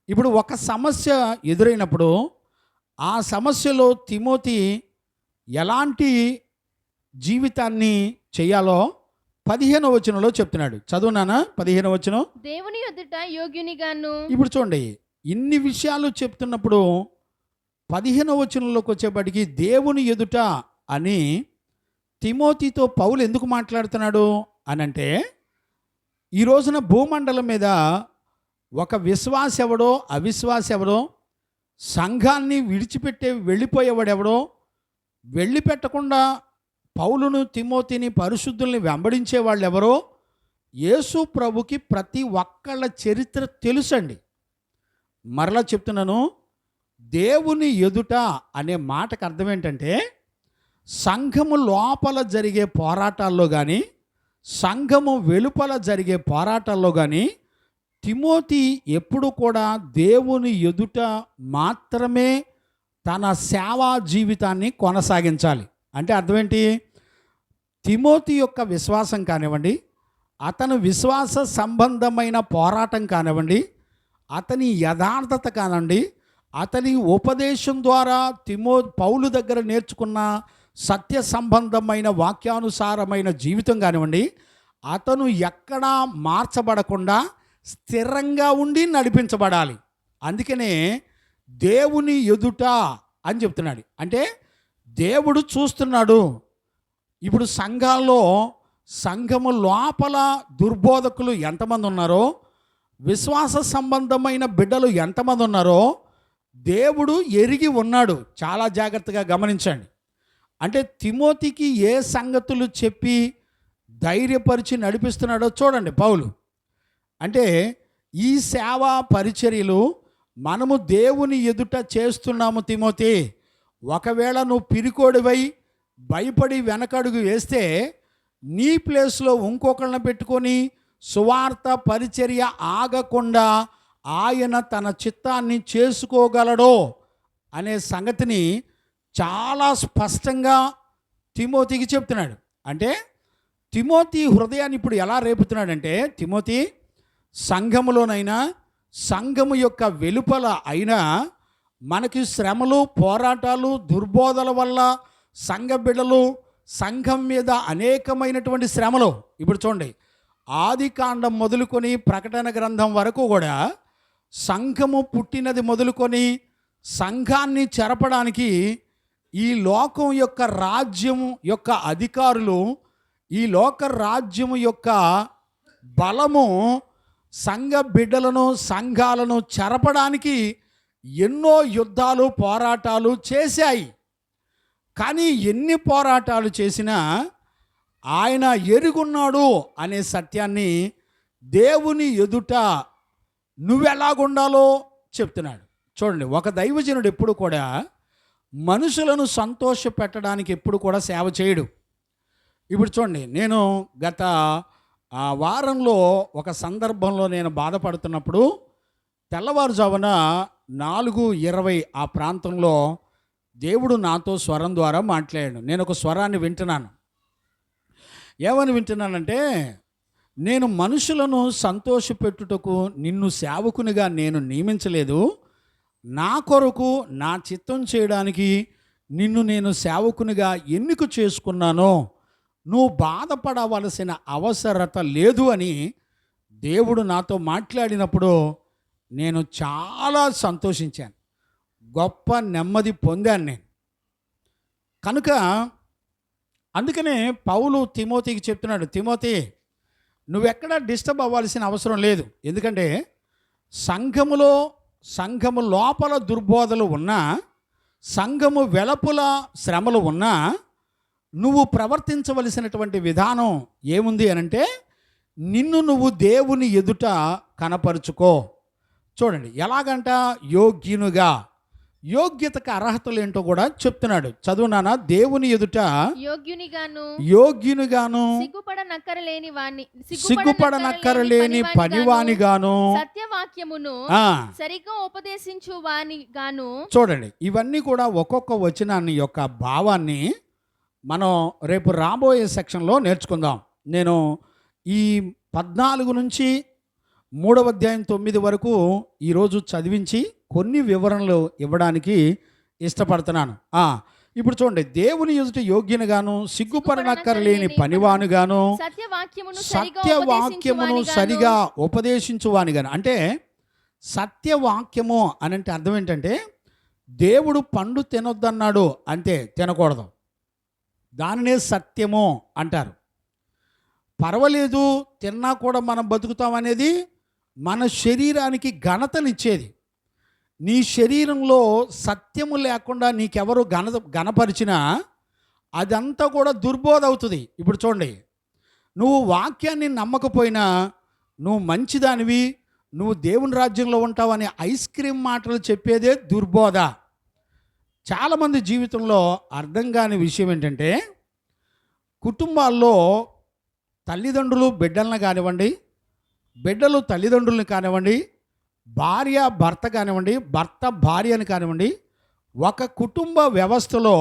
ఇప్పుడు ఒక సమస్య ఎదురైనప్పుడు ఆ సమస్యలో తిమోతి ఎలాంటి జీవితాన్ని చేయాలో 15వ వచనంలో చెప్తున్నాడు. చదువునానా 15వ వచనం. దేవుని ఎదుట యోగ్యునిగాను. ఇప్పుడు చూడండి, ఇన్ని విషయాలు చెప్తున్నప్పుడు 15వ వచనంలోకి వచ్చేప్పటికి దేవుని ఎదుట అని తిమోతితో పౌలు ఎందుకు మాట్లాడుతున్నాడు అనంటే, ఈ రోజున భూమండలం మీద ఒక విశ్వాస ఎవడో అవిశ్వాస ఎవడో, సంఘాన్ని విడిచిపెట్టే వెళ్ళిపోయేవాడెవడో, వెళ్ళిపెట్టకుండా పౌలును తిమోతిని పరిశుద్ధుల్ని వెంబడించే వాళ్ళు ఎవరో, యేసు ప్రభుకి ప్రతి ఒక్కళ్ళ చరిత్ర తెలుసండి. మరలా చెప్తున్నాను, దేవుని ఎదుట అనే మాటకు అర్థం ఏంటంటే, సంఘము లోపల జరిగే పోరాటాల్లో కానీ, సంఘము వెలుపల జరిగే పోరాటాల్లో కానీ తిమోతి ఎప్పుడు కూడా దేవుని ఎదుట మాత్రమే తన సేవా జీవితాన్ని కొనసాగించాలి. అంటే అర్థం ఏంటి, తిమోతి యొక్క విశ్వాసం కానివ్వండి, అతను విశ్వాస సంబంధమైన పోరాటం కానివ్వండి, అతని యథార్థత కానివ్వండి, అతని ఉపదేశం ద్వారా పౌలు దగ్గర నేర్చుకున్న సత్య సంబంధమైన వాక్యానుసారమైన జీవితం కానివ్వండి, అతను ఎక్కడా మార్చబడకుండా స్థిరంగా ఉండి నడిపించబడాలి. అందుకనే దేవుని ఎదుట అని చెప్తున్నాడు. అంటే దేవుడు చూస్తున్నాడు. ఇప్పుడు సంఘాల్లో, సంఘము లోపల దుర్బోధకులు ఎంతమంది ఉన్నారో, విశ్వాస సంబంధమైన బిడ్డలు ఎంతమంది ఉన్నారో దేవుడు ఎరిగి ఉన్నాడు. చాలా జాగ్రత్తగా గమనించండి. అంటే తిమోతికి ఏ సంగతులు చెప్పి ధైర్యపరిచి నడిపిస్తున్నాడో చూడండి పౌలు. అంటే ఈ సేవా పరిచర్యలు మనము దేవుని ఎదుట చేస్తున్నాము తిమోతి. ఒకవేళ నువ్వు పిరికోడివై భయపడి వెనకడుగు వేస్తే నీ ప్లేస్లో ఇంకొకళ్ళని పెట్టుకొని సువార్త పరిచర్య ఆగకుండా ఆయన తన చిత్తాన్ని చేసుకోగలడో అనే సంగతిని చాలా స్పష్టంగా తిమోతికి చెప్తున్నాడు. అంటే తిమోతి హృదయాన్ని ఇప్పుడు ఎలా రేపుతున్నాడంటే, తిమోతి, సంఘములోనైనా సంఘము యొక్క వెలుపల అయినా మనకి శ్రమలు, పోరాటాలు, దుర్బోధల వల్ల సంఘ బిడ్డలు, సంఘం మీద అనేకమైనటువంటి శ్రమలు. ఇప్పుడు చూడండి, ఆదికాండం మొదలుకొని ప్రకటన గ్రంథం వరకు కూడా సంఘము పుట్టినది మొదలుకొని సంఘాన్ని చెరపడానికి ఈ లోకం యొక్క రాజ్యం యొక్క అధికారులు, ఈ లోక రాజ్యము యొక్క బలము సంఘ బిడ్డలను, సంఘాలను చెరపడానికి ఎన్నో యుద్ధాలు, పోరాటాలు చేశాయి. కానీ ఎన్ని పోరాటాలు చేసినా ఆయన ఎరుగున్నాడు అనే సత్యాన్ని దేవుని ఎదుట నువ్వెలాగుండాలో చెప్తున్నాడు. చూడండి, ఒక దైవజనుడు ఎప్పుడు కూడా మనుషులను సంతోష పెట్టడానికి ఎప్పుడు కూడా సేవ చేయడు. ఇప్పుడు చూడండి, నేను గత వారంలో ఒక సందర్భంలో నేను బాధపడుతున్నప్పుడు తెల్లవారుజామున 4:20 ఆ ప్రాంతంలో దేవుడు నాతో స్వరం ద్వారా మాట్లాడాడు. నేను ఒక స్వరాన్ని వింటున్నాను. ఏమని వింటున్నానంటే, నేను మనుషులను సంతోషపెట్టుటకు నిన్ను సేవకునిగా నేను నియమించలేదు, నా కొరకు నా చిత్తం చేయడానికి నిన్ను నేను సేవకునిగా ఎన్నిక చేసుకున్నానో నువ్వు బాధపడవలసిన అవసరత లేదు అని దేవుడు నాతో మాట్లాడినప్పుడు నేను చాలా సంతోషించాను, గొప్ప నెమ్మది పొందాను నేను. కనుక అందుకనే పౌలు తిమోతికి చెప్తున్నాడు, తిమోతి నువ్వెక్కడా డిస్టర్బ్ అవ్వాల్సిన అవసరం లేదు. ఎందుకంటే సంఘము లోపల దుర్బోధలు ఉన్నా, సంఘము వెలుపల శ్రమలు ఉన్నా, నువ్వు ప్రవర్తించవలసినటువంటి విధానం ఏముంది అనంటే నిన్ను నువ్వు దేవుని ఎదుట కనపరుచుకో. చూడండి ఎలాగంట, యోగ్యతకు అర్హతలు ఏంటో కూడా చెప్తున్నాడు. చదువునానా, దేవుని ఎదుట యోగ్యునిగాను సిగ్గుపడనక్కరలేని పనివానిగాను సత్యవాక్యమును సరిగ్గా ఉపదేశించు వానిగాను. చూడండి ఇవన్నీ కూడా ఒక్కొక్క వచనాన్ని యొక్క భావాన్ని మనం రేపు రాబోయే సెక్షన్లో నేర్చుకుందాం. నేను ఈ 14 నుంచి 3వ అధ్యాయం 9 వరకు ఈరోజు చదివించి కొన్ని వివరణలు ఇవ్వడానికి ఇష్టపడుతున్నాను. ఇప్పుడు చూడండి, దేవుని ఎదుట యోగ్యునిగాను సిగ్గుపడనక్కరలేని పనివానుగాను సత్యవాక్యమును సరిగా ఉపదేశించువానిగాను. అంటే సత్యవాక్యము అని అంటే అర్థం ఏంటంటే దేవుడు పండు తినొద్దన్నాడు అంతే, తినకూడదు, దానినే సత్యము అంటారు. పర్వాలేదు తిన్నా కూడా మనం బతుకుతామనేది మన శరీరానికి ఘనతనిచ్చేది. నీ శరీరంలో సత్యము లేకుండా నీకెవరు ఘనపరిచినా అదంతా కూడా దుర్బోధ అవుతుంది. ఇప్పుడు చూడండి, నువ్వు వాక్యాన్ని నమ్మకపోయినా నువ్వు మంచిదానివి, నువ్వు దేవుని రాజ్యంలో ఉంటావని ఐస్ క్రీమ్ మాటలు చెప్పేదే దుర్బోధ. చాలామంది జీవితంలో అర్థం కాని విషయం ఏంటంటే, కుటుంబాల్లో తల్లిదండ్రులు బిడ్డలను కానివ్వండి, బిడ్డలు తల్లిదండ్రులను కానివ్వండి, భార్య భర్త కానివ్వండి, భర్త భార్యని కానివ్వండి, ఒక కుటుంబ వ్యవస్థలో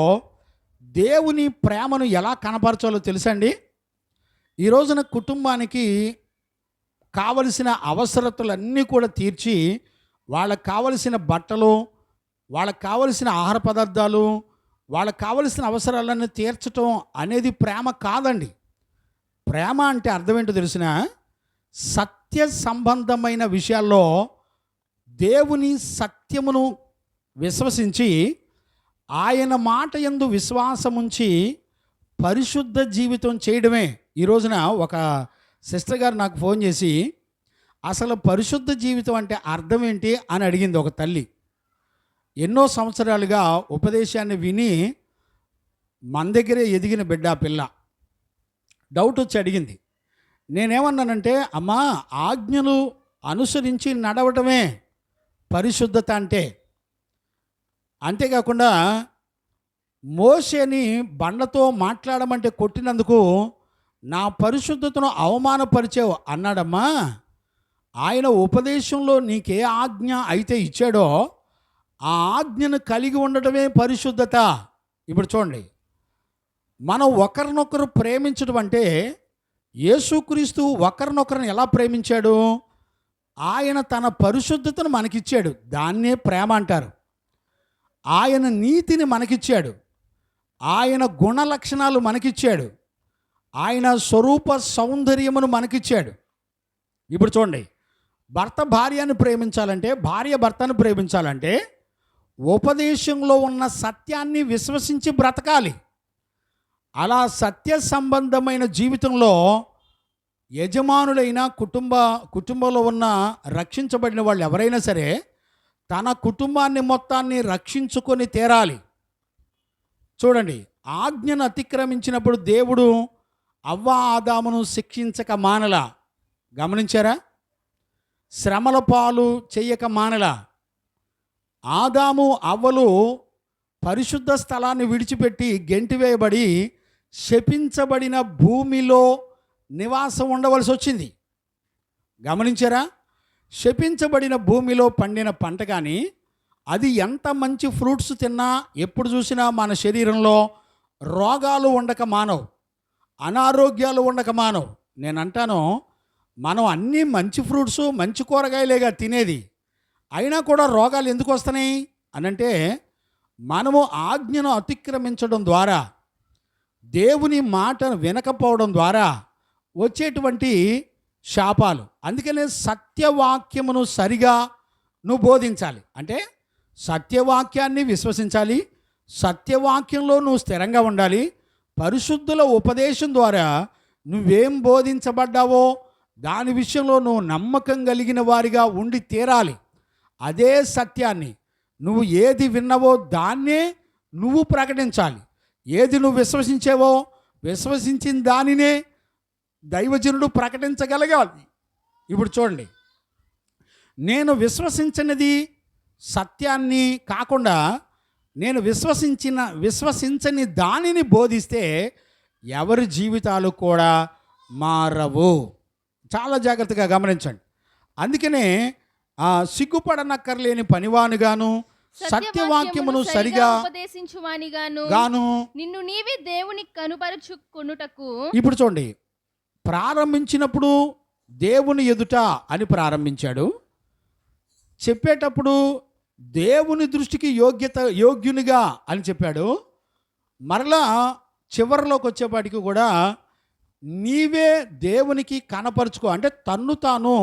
దేవుని ప్రేమను ఎలా కనపరచాలో తెలుసండి. ఈ రోజున కుటుంబానికి కావలసిన అవసరతలన్నీ కూడా తీర్చి, వాళ్ళకు కావలసిన బట్టలు, వాళ్ళకు కావలసిన ఆహార పదార్థాలు, వాళ్ళకు కావలసిన అవసరాలన్నీ తీర్చటం అనేది ప్రేమ కాదండి. ప్రేమ అంటే అర్థం ఏంటో తెలిసిన, సత్య సంబంధమైన విషయాల్లో దేవుని సత్యమును విశ్వసించి ఆయన మాట యందు విశ్వాసముంచి పరిశుద్ధ జీవితం చేయడమే. ఈ రోజున ఒక సిస్టర్ గారు నాకు ఫోన్ చేసి అసలు పరిశుద్ధ జీవితం అంటే అర్థం ఏంటి అని అడిగింది ఒక తల్లి. ఎన్నో సంవత్సరాలుగా ఉపదేశాన్ని విని మన దగ్గరే ఎదిగిన బిడ్డ పిల్ల డౌట్ వచ్చి అడిగింది. నేనేమన్నానంటే, అమ్మా ఆజ్ఞలు అనుసరించి నడవటమే పరిశుద్ధత అంటే. అంతేకాకుండా మోషేని బండతో మాట్లాడమంటే కొట్టినందుకు నా పరిశుద్ధతను అవమానపరిచావు అన్నాడమ్మా. ఆయన ఉపదేశంలో నీకే ఆజ్ఞ అయితే ఇచ్చాడో ఆ ఆజ్ఞను కలిగి ఉండటమే పరిశుద్ధత. ఇప్పుడు చూడండి, మనం ఒకరినొకరు ప్రేమించడం అంటే యేసుక్రీస్తు ఒకరినొకరిని ఎలా ప్రేమించాడు? ఆయన తన పరిశుద్ధతను మనకిచ్చాడు, దాన్నే ప్రేమ అంటారు. ఆయన నీతిని మనకిచ్చాడు, ఆయన గుణ లక్షణాలు మనకిచ్చాడు, ఆయన స్వరూప సౌందర్యమును మనకిచ్చాడు. ఇప్పుడు చూడండి, భర్త భార్యను ప్రేమించాలంటే, భార్య భర్తను ప్రేమించాలంటే ఉపదేశంలో ఉన్న సత్యాన్ని విశ్వసించి బ్రతకాలి. అలా సత్య సంబంధమైన జీవితంలో యజమానులైన కుటుంబంలో ఉన్న రక్షించబడిన వాళ్ళు ఎవరైనా సరే తన కుటుంబాన్ని మొత్తాన్ని రక్షించుకొని తీరాలి. చూడండి, ఆజ్ఞను అతిక్రమించినప్పుడు దేవుడు అవ్వ ఆదామును శిక్షించక మానలా. గమనించారా? శ్రమల పాలు చెయ్యక మానలా. ఆదాము అవ్వలు పరిశుద్ధ స్థలాన్ని విడిచిపెట్టి గెంటివేయబడి శపించబడిన భూమిలో నివాసం ఉండవలసి వచ్చింది. గమనించారా? శపించబడిన భూమిలో పండిన పంట కానీ అది ఎంత మంచి ఫ్రూట్స్ తిన్నా ఎప్పుడు చూసినా మన శరీరంలో రోగాలు ఉండక మానవు, అనారోగ్యాలు ఉండక మానవు. నేను అంటాను, మనం అన్నీ మంచి ఫ్రూట్స్ మంచి కూరగాయలేగా తినేది, అయినా కూడా రోగాలు ఎందుకు వస్తున్నాయి అనంటే మనము ఆజ్ఞను అతిక్రమించడం ద్వారా, దేవుని మాటను వినకపోవడం ద్వారా వచ్చేటువంటి శాపాలు. అందుకనే సత్యవాక్యమును సరిగా నువ్వు బోధించాలి. అంటే సత్యవాక్యాన్ని విశ్వసించాలి, సత్యవాక్యంలో నువ్వు స్థిరంగా ఉండాలి. పరిశుద్ధుల ఉపదేశం ద్వారా నువ్వేం బోధించబడ్డావో దాని విషయంలో నువ్వు నమ్మకం కలిగిన వారిగా ఉండి తీరాలి. అదే సత్యాన్ని నువ్వు ఏది విన్నావో దాన్నే నువ్వు ప్రకటించాలి. ఏది నువ్వు విశ్వసించావో విశ్వసించిన దానినే దైవజనుడు ప్రకటించగలగాలి. ఇప్పుడు చూడండి, నేను విశ్వసించినది సత్యాన్ని కాకుండా నేను విశ్వసించని దానిని బోధిస్తే ఎవరి జీవితాలు కూడా మారవు. చాలా జాగ్రత్తగా గమనించండి. అందుకనే సిగ్గుపడనక్కర్లేని పనివానుగాను సత్యవాక్యమును సరిగా ఉపదేశించువానిగాను నిన్ను నీవే దేవునికి కనుపరుచుకొనుటకు. ఇప్పుడు చూడండి, ప్రారంభించినప్పుడు దేవుని ఎదుట అని ప్రారంభించాడు. చెప్పేటప్పుడు దేవుని దృష్టికి యోగ్యునిగా అని చెప్పాడు. మరలా చివరిలోకి వచ్చేపాటికి కూడా నీవే దేవునికి కనపరుచుకో, అంటే తన్ను తాను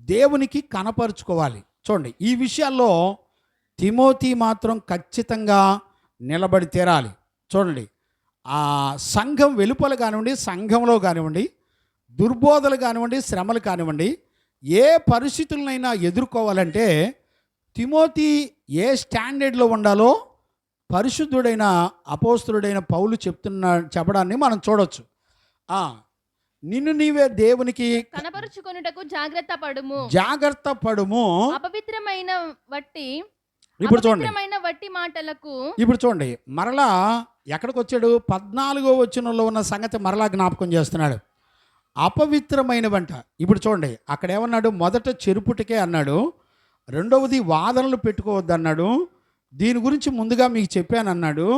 దేవునికి కనపరుచుకోవాలి. చూడండి, ఈ విషయాల్లో తిమోతి మాత్రం ఖచ్చితంగా నిలబడి తీరాలి. చూడండి, ఆ సంఘం వెలుపల కానివ్వండి, సంఘంలో కానివ్వండి, దుర్బోధలు కానివ్వండి, శ్రమలు కానివ్వండి, ఏ పరిస్థితులనైనా ఎదుర్కోవాలంటే తిమోతి ఏ స్టాండర్డ్లో ఉండాలో పరిశుద్ధుడైన అపోస్తలుడైన పౌలు చెప్పడాన్ని మనం చూడొచ్చు. నిన్ను నీవే దేవునికి కనపరుచుకొనుటకు జాగ్రత్త పడుము. అపవిత్రమైన వట్టి ఇప్పుడు చూడండి, వట్టి మాటలకు. ఇప్పుడు చూడండి, మరలా ఎక్కడికి వచ్చాడు? 14వ వచనంలో ఉన్న సంగతి మరలా జ్ఞాపకం చేస్తున్నాడు. అపవిత్రమైనవంట. ఇప్పుడు చూడండి, అక్కడ ఏమన్నాడు? మొదట చెరుపుటికే అన్నాడు, రెండవది వాదనలు పెట్టుకోవద్దు అన్నాడు, దీని గురించి ముందుగా మీకు చెప్పాను అన్నాడు,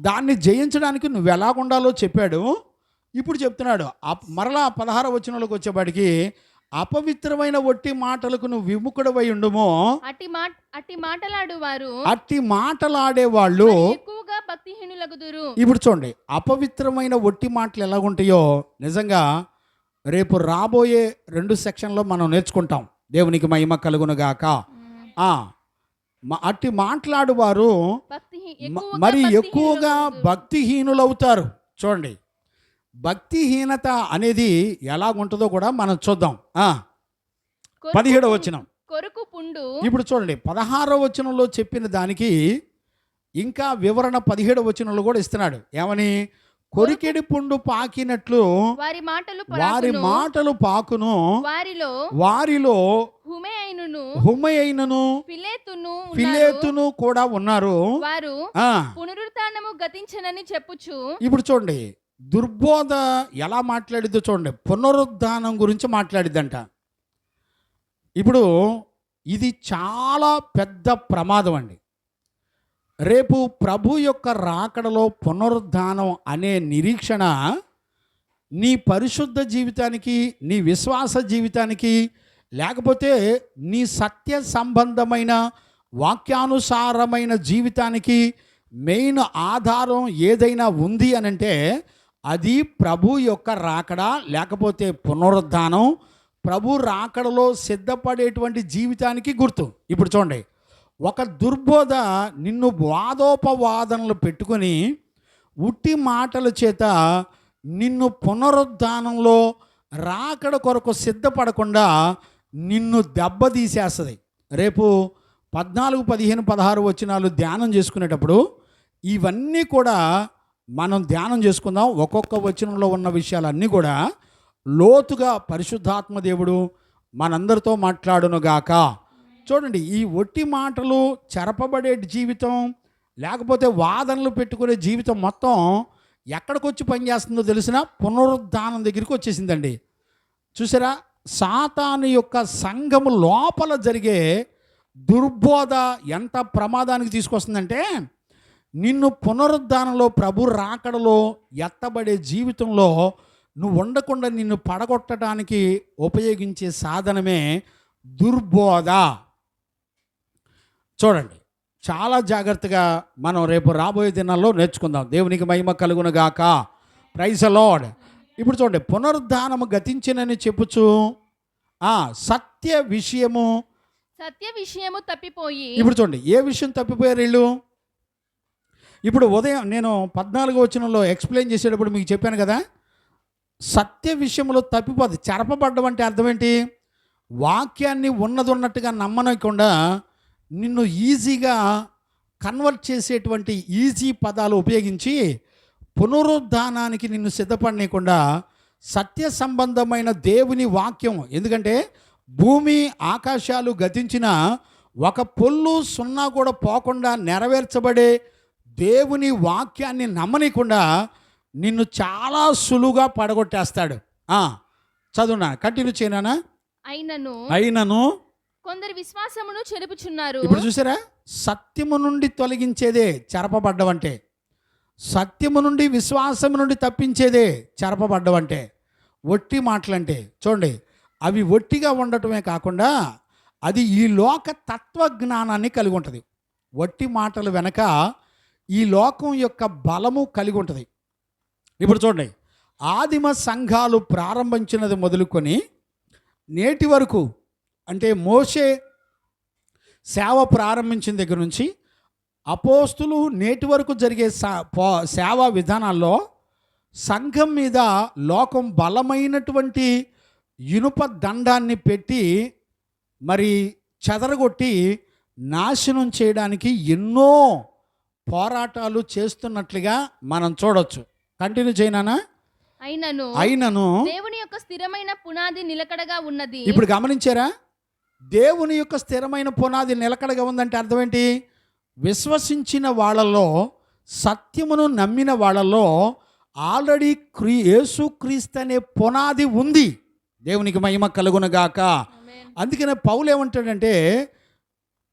దాన్ని జయించడానికి నువ్వు ఎలాగుండాలో చెప్పాడు. ఇప్పుడు చెప్తున్నాడు మరలా 16వ వచనంలోకి వచ్చేపాటికి అపవిత్రమైన ఒట్టి మాటలకు నువ్వు విముఖుడవై ఉండుము. అట్టి మాటలాడేవాళ్ళు ఎక్కువగా భక్తిహీనులగుదురు. ఇప్పుడు చూడండి, అపవిత్రమైన ఒట్టి మాటలు ఎలాగుంటాయో నిజంగా రేపు రాబోయే 2 సెక్షన్లో మనం నేర్చుకుంటాం. దేవునికి మహిమ కలుగునుగాక. అట్టి మాట్లాడువారు మరి ఎక్కువగా భక్తిహీనులవుతారు. చూడండి, భక్తిహీనత అనేది ఎలాగుంటుందో కూడా మనం చూద్దాం. 17వ వచనం. ఇప్పుడు చూడండి, 16వ వచనంలో చెప్పిన దానికి ఇంకా వివరణ 17వ వచనంలో కూడా ఇస్తున్నాడు. ఏమని? కొరికెడి పుండు పాకినట్లు వారి మాటలు పాకును, వారిలో హుమయైనను ఫిలేతును కూడా ఉన్నారు. పునరుత్థానము గతించనని చెప్పుచు. ఇప్పుడు చూడండి, దుర్బోధ ఎలా మాట్లాడిద్దో చూడండి. పునరుద్ధానం గురించి మాట్లాడిద్దంట. ఇప్పుడు ఇది చాలా పెద్ద ప్రమాదం అండి. రేపు ప్రభు యొక్క రాకడలో పునరుద్ధానం అనే నిరీక్షణ నీ పరిశుద్ధ జీవితానికి, నీ విశ్వాస జీవితానికి, లేకపోతే నీ సత్య సంబంధమైన వాక్యానుసారమైన జీవితానికి మెయిన్ ఆధారం ఏదైనా ఉంది అనంటే అది ప్రభు యొక్క రాకడ, లేకపోతే పునరుద్ధానం. ప్రభు రాకడలో సిద్ధపడేటువంటి జీవితానికి గుర్తు. ఇప్పుడు చూడండి, ఒక దుర్బోధ నిన్ను వాదోపవాదనలు పెట్టుకొని ఉట్టి మాటల చేత నిన్ను పునరుద్ధానంలో రాకడ కొరకు సిద్ధపడకుండా నిన్ను దెబ్బతీసేస్తుంది. రేపు 14, 15, 16 వచనాలు ధ్యానం చేసుకునేటప్పుడు ఇవన్నీ కూడా మనం ధ్యానం చేసుకుందాం. ఒక్కొక్క వచనంలో ఉన్న విషయాలన్నీ కూడా లోతుగా పరిశుద్ధాత్మ దేవుడు మనందరితో మాట్లాడునుగాక. చూడండి, ఈ ఒట్టి మాటలు, చెరపబడే జీవితం, లేకపోతే వాదనలు పెట్టుకునే జీవితం మొత్తం ఎక్కడికి వచ్చి పనిచేస్తుందో తెలిసిన పునరుద్ధానం దగ్గరికి వచ్చేసిందండి. చూసారా, సాతాను యొక్క సంఘము లోపల జరిగే దుర్బోధ ఎంత ప్రమాదానికి తీసుకొస్తుందంటే నిన్ను పునరుద్ధానంలో ప్రభు రాకడలో ఎత్తబడే జీవితంలో నువ్వు ఉండకుండా నిన్ను పడగొట్టడానికి ఉపయోగించే సాధనమే దుర్బోధ. చూడండి, చాలా జాగ్రత్తగా మనం రేపు రాబోయే దినాల్లో నేర్చుకుందాం. దేవునికి మహిమ కలుగునుగాక. Praise the lord. ఇప్పుడు చూడండి, పునరుద్ధానము గతించినని చెప్పుచు సత్య విషయము. సత్య విషయము తప్పిపోయి. ఇప్పుడు చూడండి, ఏ విషయం తప్పిపోయారు వీళ్ళు? ఇప్పుడు ఉదయం నేను 14వ వచనంలో ఎక్స్ప్లెయిన్ చేసేటప్పుడు మీకు చెప్పాను కదా, సత్య విషయంలో తప్పిపోదు. చెరపబడ్డం అంటే అర్థం ఏంటి? వాక్యాన్ని ఉన్నట్టుగా నమ్మనకుండా నిన్ను ఈజీగా కన్వర్ట్ చేసేటువంటి ఈజీ పదాలు ఉపయోగించి పునరుద్ధానానికి నిన్ను సిద్ధపడనీయకుండా సత్య సంబంధమైన దేవుని వాక్యం, ఎందుకంటే భూమి ఆకాశాలు గతించిన ఒక పొల్లు సున్నా కూడా పోకుండా నెరవేర్చబడే దేవుని వాక్యాన్ని నమ్మనీయకుండా నిన్ను చాలా సులువుగా పడగొట్టేస్తాడు. చదువునా, కంటిన్యూ చేయనా? అయినను కొందరు విశ్వాసమును చెరుపుచున్నారు. ఇప్పుడు చూసారా, సత్యము నుండి తొలగించేదే చెరపబడ్డం అంటే, సత్యము నుండి విశ్వాసము నుండి తప్పించేదే చెరపబడ్డం అంటే. ఒట్టి మాటలంటే చూడండి, అవి ఒట్టిగా ఉండటమే కాకుండా అది ఈ లోక తత్వజ్ఞానాన్ని కలిగి ఉంటుంది. ఒట్టి మాటలు వెనక ఈ లోకం యొక్క బలము కలిగి ఉంటుంది. ఇప్పుడు చూడండి, ఆదిమ సంఘాలు ప్రారంభించినది మొదలుకొని నేటి వరకు, అంటే మోషే సేవ ప్రారంభించిన దగ్గర నుంచి అపోస్తులు నేటి వరకు జరిగే సేవా విధానాల్లో సంఘం మీద లోకం బలమైనటువంటి ఇనుప దండాన్ని పెట్టి మరి చెదరగొట్టి నాశనం చేయడానికి ఎన్నో పోరాటాలు చేస్తున్నట్లుగా మనం చూడొచ్చు. కంటిన్యూ చేయనా? అయినను దేవుని యొక్క స్థిరమైన పునాది నిలకడగా ఉన్నది. ఇప్పుడు గమనించారా, దేవుని యొక్క స్థిరమైన పునాది నిలకడగా ఉందంటే అర్థం ఏంటి? విశ్వసించిన వాళ్ళలో, సత్యమును నమ్మిన వాళ్ళలో ఆల్రెడీ యేసుక్రీస్తు అనే పునాది ఉంది. దేవునికి మహిమ కలుగునగాక. అందుకనే పౌలు ఏమంటాడంటే,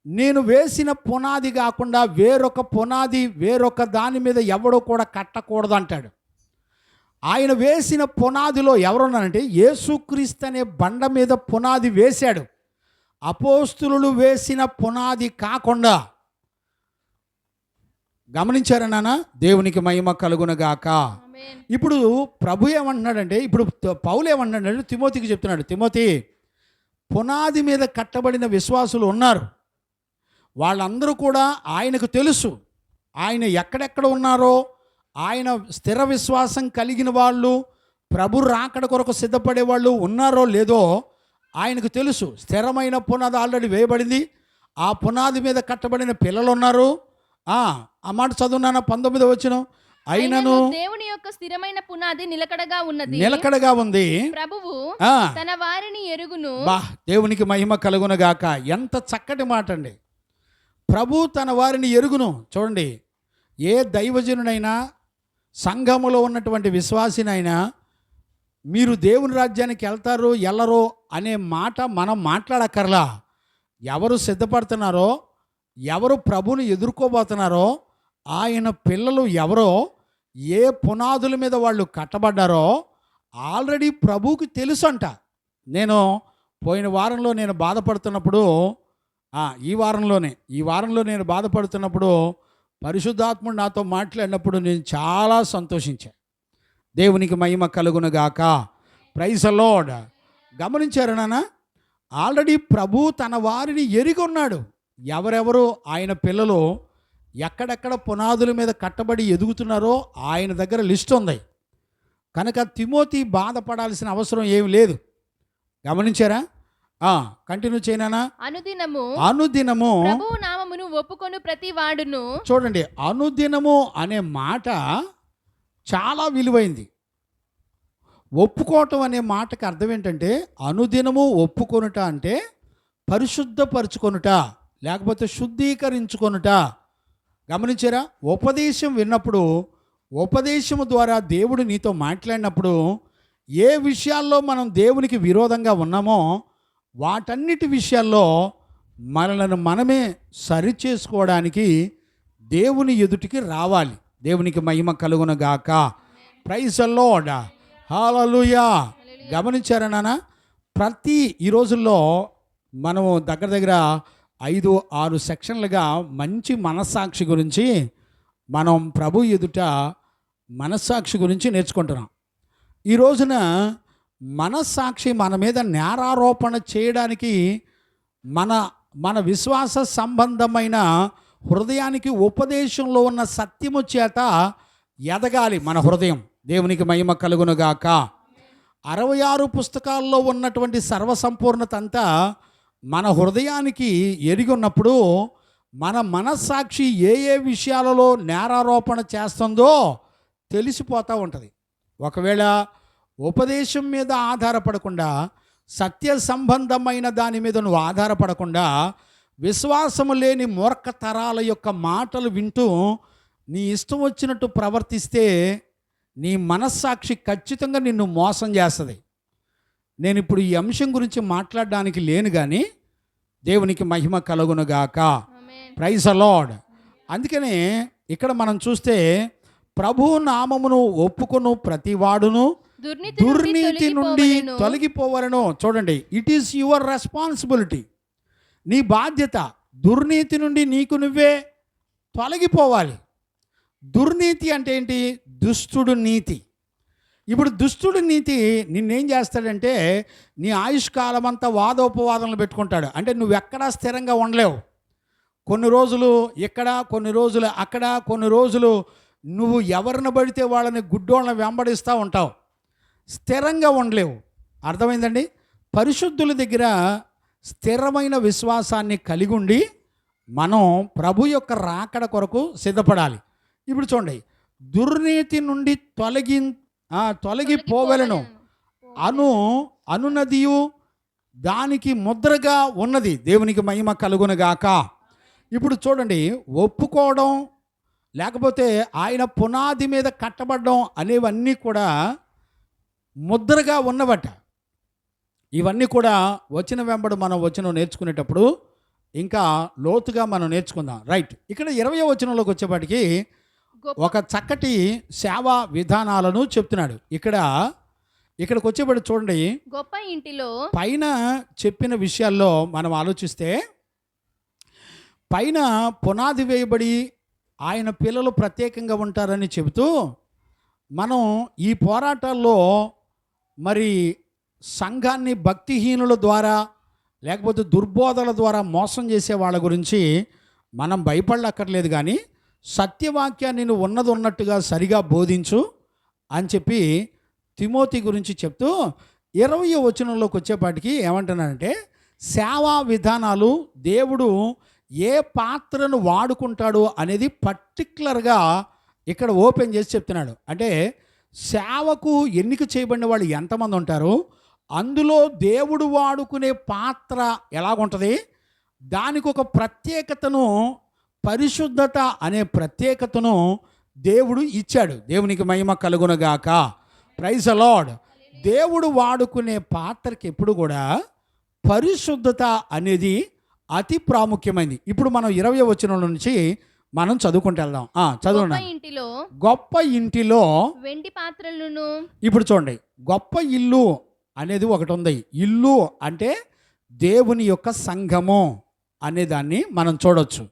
నేను వేసిన పునాది కాకుండా వేరొక పునాది, వేరొక దాని మీద ఎవడో కూడా కట్టకూడదు అంటాడు. ఆయన వేసిన పునాదిలో ఎవరున్నారంటే యేసుక్రీస్తు అనే బండ మీద పునాది వేశాడు. అపోస్తులు వేసిన పునాది కాకుండా. గమనించారా నాన్న? దేవునికి మహిమ కలుగునగాక. ఇప్పుడు ప్రభు ఏమంటున్నాడంటే, ఇప్పుడు పౌలు ఏమంటున్నాడంటే తిమోతికి చెప్తున్నాడు, తిమోతి, పునాది మీద కట్టబడిన విశ్వాసులు ఉన్నారు. వాళ్ళందరూ కూడా ఆయనకు తెలుసు ఆయన ఎక్కడెక్కడ ఉన్నారో. ఆయన స్థిర విశ్వాసం కలిగిన వాళ్ళు, ప్రభు రాకడ కొరకు సిద్ధపడే వాళ్ళు ఉన్నారో లేదో ఆయనకు తెలుసు. స్థిరమైన పునాది ఆల్రెడీ వేయబడింది. ఆ పునాది మీద కట్టబడిన పిల్లలు ఉన్నారు. ఆ మాట చదువున్నాను, 19వ వచనం. అయినను దేవుని యొక్క స్థిరమైన పునాది నిలకడగా ఉంది. ప్రభువు తన వారిని ఎరుగును. దేవునికి మహిమ కలుగునగాక. ఎంత చక్కటి మాట అండి. ప్రభు తన వారిని ఎరుగును. చూడండి, ఏ దైవజనునైనా సంఘములో ఉన్నటువంటి విశ్వాసినైనా మీరు దేవుని రాజ్యానికి వెళ్తారో వెళ్ళరో అనే మాట మనం మాట్లాడక్కర్లా. ఎవరు సిద్ధపడుతున్నారో, ఎవరు ప్రభుని ఎదుర్కోబోతున్నారో, ఆయన పిల్లలు ఎవరో, ఏ పునాదుల మీద వాళ్ళు కట్టబడ్డారో ఆల్రెడీ ప్రభువుకి తెలుసు అంట. నేను పోయిన వారంలో నేను బాధపడుతున్నప్పుడు, ఈ వారంలో నేను బాధపడుతున్నప్పుడు పరిశుద్ధాత్ముడు నాతో మాట్లాడినప్పుడు నేను చాలా సంతోషించాను. దేవునికి మహిమ కలుగునుగాక. Praise the lord. గమనించారు నాన్న, ఆల్రెడీ ప్రభు తన వారిని ఎరిగి ఉన్నాడు. ఎవరెవరు ఆయన పిల్లలు ఎక్కడెక్కడ పునాదుల మీద కట్టబడి ఎదుగుతున్నారో ఆయన దగ్గర లిస్ట్ ఉంది. కనుక తిమోతి బాధపడాల్సిన అవసరం ఏమి లేదు. గమనించారా? కంటిన్యూ చేయనా? అనుదినము ప్రభువు నామమును ఒప్పుకొను ప్రతి వాడును. చూడండి, అనుదినము అనే మాట చాలా విలువైంది. ఒప్పుకోవటం అనే మాటకి అర్థం ఏంటంటే, అనుదినము ఒప్పుకొనుట అంటే పరిశుద్ధపరచుకొనుట, లేకపోతే శుద్ధీకరించుకొనుట. గమనించారా? ఉపదేశం విన్నప్పుడు, ఉపదేశము ద్వారా దేవుడు నీతో మాట్లాడినప్పుడు ఏ విషయాల్లో మనం దేవునికి విరోధంగా ఉన్నామో వాటన్నిటి విషయాల్లో మనలను మనమే సరిచేసుకోవడానికి దేవుని ఎదుటికి రావాలి. దేవునికి మహిమ కలుగునగాక. Praise the Lord. హల్లెలూయా. గమనించారా నాన్న? ఈ రోజుల్లో మనము దగ్గర 5-6 సెక్షన్లుగా మంచి మనస్సాక్షి గురించి మనం ప్రభు ఎదుట మనస్సాక్షి గురించి నేర్చుకుంటున్నాం. ఈ రోజున మనస్సాక్షి మన మీద నేరారోపణ చేయడానికి మన మన విశ్వాస సంబంధమైన హృదయానికి ఉపదేశంలో ఉన్న సత్యము చేత ఎదగాలి మన హృదయం. దేవునికి మహిమ కలుగునుగాక. 66 పుస్తకాల్లో ఉన్నటువంటి సర్వసంపూర్ణత అంతా మన హృదయానికి ఎరిగి ఉన్నప్పుడు మన మనస్సాక్షి ఏ ఏ విషయాలలో నేరారోపణ చేస్తుందో తెలిసిపోతూ ఉంటుంది. ఒకవేళ ఉపదేశం మీద ఆధారపడకుండా, సత్య సంబంధమైన దాని మీద నువ్వు ఆధారపడకుండా, విశ్వాసము లేని మూర్ఖ తరాల యొక్క మాటలు వింటూ నీ ఇష్టం వచ్చినట్టు ప్రవర్తిస్తే నీ మనస్సాక్షి ఖచ్చితంగా నిన్ను మోసం చేస్తుంది. నేను ఇప్పుడు ఈ అంశం గురించి మాట్లాడడానికి లేను, కానీ దేవునికి మహిమ కలుగునుగాక. Praise the lord. అందుకనే ఇక్కడ మనం చూస్తే ప్రభు నామమును ఒప్పుకొను ప్రతివాడును దుర్నీతి నుండి తొలగిపోవలను. చూడండి, ఇట్ ఈస్ యువర్ రెస్పాన్సిబిలిటీ, నీ బాధ్యత. దుర్నీతి నుండి నీకు నువ్వే తొలగిపోవాలి. దుర్నీతి అంటే ఏంటి? దుష్టుడు నీతి. ఇప్పుడు దుష్టుడు నీతి నిన్నేం చేస్తాడంటే నీ ఆయుష్కాలం అంతా వాదోపవాదనలు పెట్టుకుంటాడు. అంటే నువ్వు ఎక్కడా స్థిరంగా ఉండలేవు. కొన్ని రోజులు ఇక్కడ, కొన్ని రోజులు అక్కడ, కొన్ని రోజులు నువ్వు ఎవరిని పడితే వాళ్ళని గుడ్డోళ్ళని వెంబడిస్తూ ఉంటావు. స్థిరంగా ఉండలేవు. అర్థమైందండి? పరిశుద్ధుల దగ్గర స్థిరమైన విశ్వాసాన్ని కలిగి ఉండి మనం ప్రభు యొక్క రాకడ కొరకు సిద్ధపడాలి. ఇప్పుడు చూడండి, దుర్నీతి నుండి తొలగిపోవలను అనునదియు దానికి ముద్రగా ఉన్నది. దేవునికి మహిమ కలుగునుగాక. ఇప్పుడు చూడండి, ఒప్పుకోవడం లేకపోతే ఆయన పునాది మీద కట్టబడడం అనేవన్నీ కూడా ముద్రగా ఉన్నవట. ఇవన్నీ కూడా వచనం వెంబడి మనం వచనం నేర్చుకునేటప్పుడు ఇంకా లోతుగా మనం నేర్చుకుందాం. రైట్. ఇక్కడ 20వ వచనంలోకి వచ్చేపాటికి ఒక చక్కటి సేవా విధానాలను చెప్తున్నాడు. ఇక్కడికి వచ్చేపాటి చూడండి, గొప్ప ఇంటిలో పైన చెప్పిన విషయాల్లో మనం ఆలోచిస్తే, పైన పునాది వేయబడి ఆయన పిల్లలు ప్రత్యేకంగా ఉంటారని చెబుతూ మనం ఈ పోరాటాల్లో మరి సంఘాన్ని భక్తిహీనుల ద్వారా లేకపోతే దుర్బోధల ద్వారా మోసం చేసే వాళ్ళ గురించి మనం భయపడక్కర్లేదు, కానీ సత్యవాక్యాన్ని నువ్వు ఉన్నది ఉన్నట్టుగా సరిగా బోధించు అని చెప్పి తిమోతి గురించి చెప్తూ 20వ వచనంలోకి వచ్చేపాటికి ఏమంటున్నానంటే, సేవా విధానాలు దేవుడు ఏ పాత్రను వాడుకుంటాడు అనేది పర్టిక్యులర్గా ఇక్కడ ఓపెన్ చేసి చెప్తున్నాడు. అంటే సేవకు ఎన్నిక చేయబడిన వాళ్ళు ఎంతమంది ఉంటారు, అందులో దేవుడు వాడుకునే పాత్ర ఎలాగుంటుంది, దానికి ఒక ప్రత్యేకతను, పరిశుద్ధత అనే ప్రత్యేకతను దేవుడు ఇచ్చాడు. దేవునికి మహిమ కలుగునుగాక. Praise the lord. దేవుడు వాడుకునే పాత్రకి ఎప్పుడు కూడా పరిశుద్ధత అనేది అతి ప్రాముఖ్యమైనది. ఇప్పుడు మనం 20వ వచనం నుంచి మనం చదువుకుంటూ వెళ్దాం. చదవండి. గొప్ప ఇంటిలో వెండి పాత్రలను. ఇప్పుడు చూడండి, గొప్ప ఇల్లు అనేది ఒకటి ఉంది. ఇల్లు అంటే దేవుని యొక్క సంఘము అనే దాన్ని మనం చూడొచ్చు.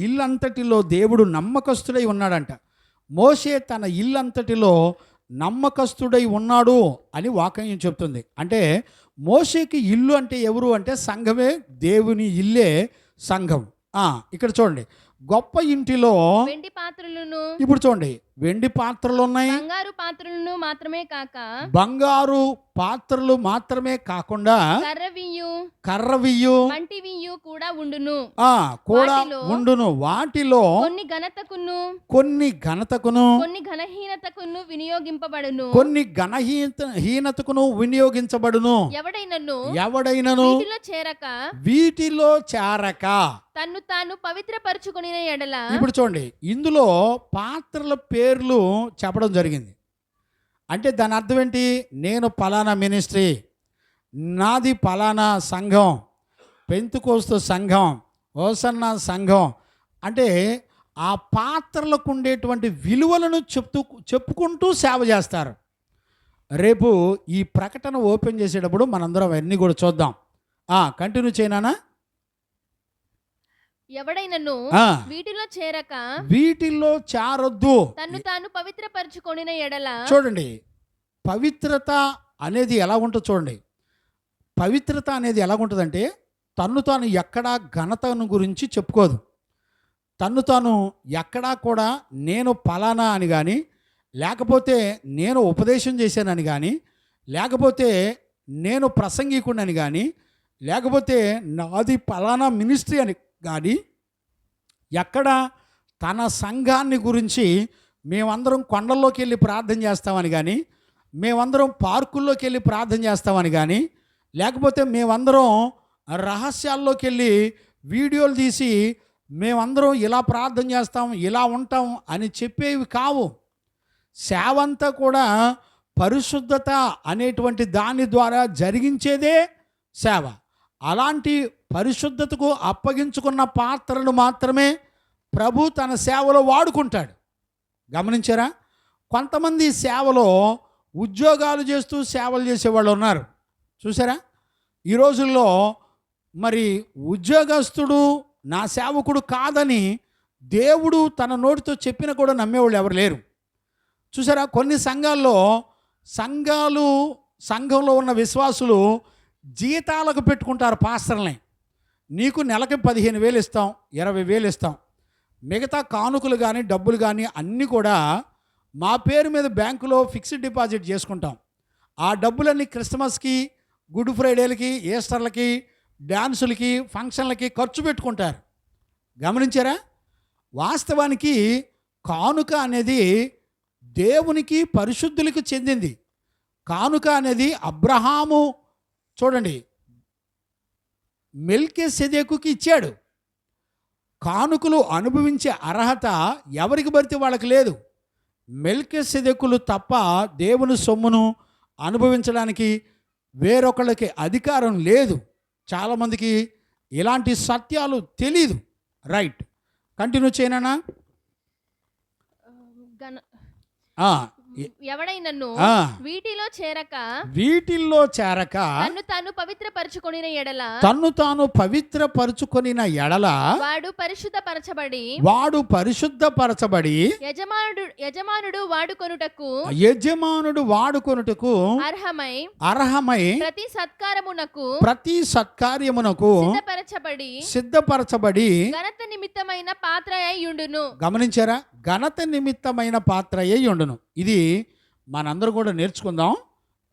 ఇల్లంతటిలో దేవుడు నమ్మకస్తుడై ఉన్నాడంట. మోషే తన ఇల్లంతటిలో నమ్మకస్తుడై ఉన్నాడు అని వాక్యం చెప్తుంది. అంటే మోషేకి ఇల్లు అంటే ఎవరు అంటే సంఘమే, దేవుని ఇల్లే సంఘం. ఇక్కడ చూడండి, గొప్ప ఇంటిలో వెండి పాత్రలను. ఇప్పుడు చూడండి, వెండి పాత్రలు ఉన్నాయి, బంగారు పాత్రలను మాత్రమే కాక, బంగారు పాత్రలు మాత్రమే కాకుండా కర్రవియు మంటివియు కూడా ఉండును. వాటిలో కొన్ని ఘనతకును కొన్ని ఘనహీనతకును వినియోగింపబడును. ఎవడైనను వీటిలో చేరక తన్ను తాను పవిత్రపరచుకుని ఎడల. ఇప్పుడు చూడండి, ఇందులో పాత్రల పేర్లు చెప్పడం జరిగింది. అంటే దాని అర్థం ఏంటి? నేను పలానా మినిస్ట్రీ, నాది పలానా సంఘం, పెంతుకోస్తు సంఘం, హోసన్నా సంఘం. అంటే ఆ పాత్రలకు ఉండేటువంటి విలువలను చెప్పుకుంటూ సేవ చేస్తారు. రేపు ఈ ప్రకటన ఓపెన్ చేసేటప్పుడు మనందరం అవన్నీ కూడా చూద్దాం. కంటిన్యూ చేయనా? ఎవడైనను ఆ, వీటిలో చేరక వీటిల్లో చారొద్దు. తన్ను తాను పవిత్రపరచుకొనిన ఎడల చూడండి, పవిత్రత అనేది ఎలా ఉంటుందో చూడండి. పవిత్రత అనేది ఎలా ఉంటుందంటే తన్ను తాను ఎక్కడా ఘనతను గురించి చెప్పుకోదు. తన్ను తాను ఎక్కడా కూడా నేను పలానా అని కానీ, లేకపోతే నేను ఉపదేశం చేశానని కానీ, లేకపోతే నేను ప్రసంగికుడిని కానీ, లేకపోతే నాది పలానా మినిస్ట్రీ అని కానీ, ఎక్కడ తన సంఘాన్ని గురించి మేమందరం కొండల్లోకి వెళ్ళి ప్రార్థన చేస్తామని కానీ, మేమందరం పార్కుల్లోకి వెళ్ళి ప్రార్థన చేస్తామని కానీ, లేకపోతే మేమందరం రహస్యాల్లోకి వెళ్ళి వీడియోలు తీసి మేమందరం ఇలా ప్రార్థన చేస్తాం, ఇలా ఉంటాం అని చెప్పేవి కావు. సేవ అంతా కూడా పరిశుద్ధత అనేటువంటి దాని ద్వారా జరిగించేదే సేవ. అలాంటి పరిశుద్ధతకు అప్పగించుకున్న పాత్రను మాత్రమే ప్రభు తన సేవలో వాడుకుంటాడు. గమనించారా? కొంతమంది సేవలో ఉద్యోగాలు చేస్తూ సేవలు చేసేవాళ్ళు ఉన్నారు, చూసారా? ఈ రోజుల్లో మరి ఉద్యోగస్తుడు నా సేవకుడు కాదని దేవుడు తన నోటితో చెప్పిన కూడా నమ్మేవాళ్ళు ఎవరు లేరు, చూసారా? కొన్ని సంఘంలో ఉన్న విశ్వాసులు జీతాలకు పెట్టుకుంటారు పాస్టర్ని. నీకు నెలకి 15,000 ఇస్తాం, 20,000 ఇస్తాం, మిగతా కానుకలు కానీ డబ్బులు కానీ అన్నీ కూడా మా పేరు మీద బ్యాంకులో ఫిక్స్డ్ డిపాజిట్ చేసుకుంటాం. ఆ డబ్బులన్నీ క్రిస్మస్కి, గుడ్ ఫ్రైడేలకి, ఈస్టర్లకి, డ్యాన్సులకి, ఫంక్షన్లకి ఖర్చు పెట్టుకుంటారు. గమనించారా? వాస్తవానికి కానుక అనేది దేవునికి పరిశుద్ధులకు చెందింది. కానుక అనేది అబ్రహాము చూడండి మెల్కీసెదెకుకి ఇచ్చాడు. కానుకలు అనుభవించే అర్హత ఎవరికి పడితే వాళ్ళకి లేదు. మెల్కీసెదెకులు తప్ప దేవుని సొమ్మును అనుభవించడానికి వేరొకళ్ళకి అధికారం లేదు. చాలామందికి ఇలాంటి సత్యాలు తెలీదు. రైట్, కంటిన్యూ చేయనా? ఎవడైనను వీటిలో చేరక తన్ను తాను పవిత్రపరచుకొనిన ఎడల వాడు పరిశుద్ధపరచబడి యజమానుడు వాడుకొనుటకు అర్హమై ప్రతి సత్కార్యమునకు సిద్ధపరచబడి ఘనత నిమిత్తమైన పాత్ర అయ్యుండును. గమనించారా? ఘనత నిమిత్తమైన పాత్ర అయ్యుండును. ఇది మనందరూ కూడా నేర్చుకుందాం.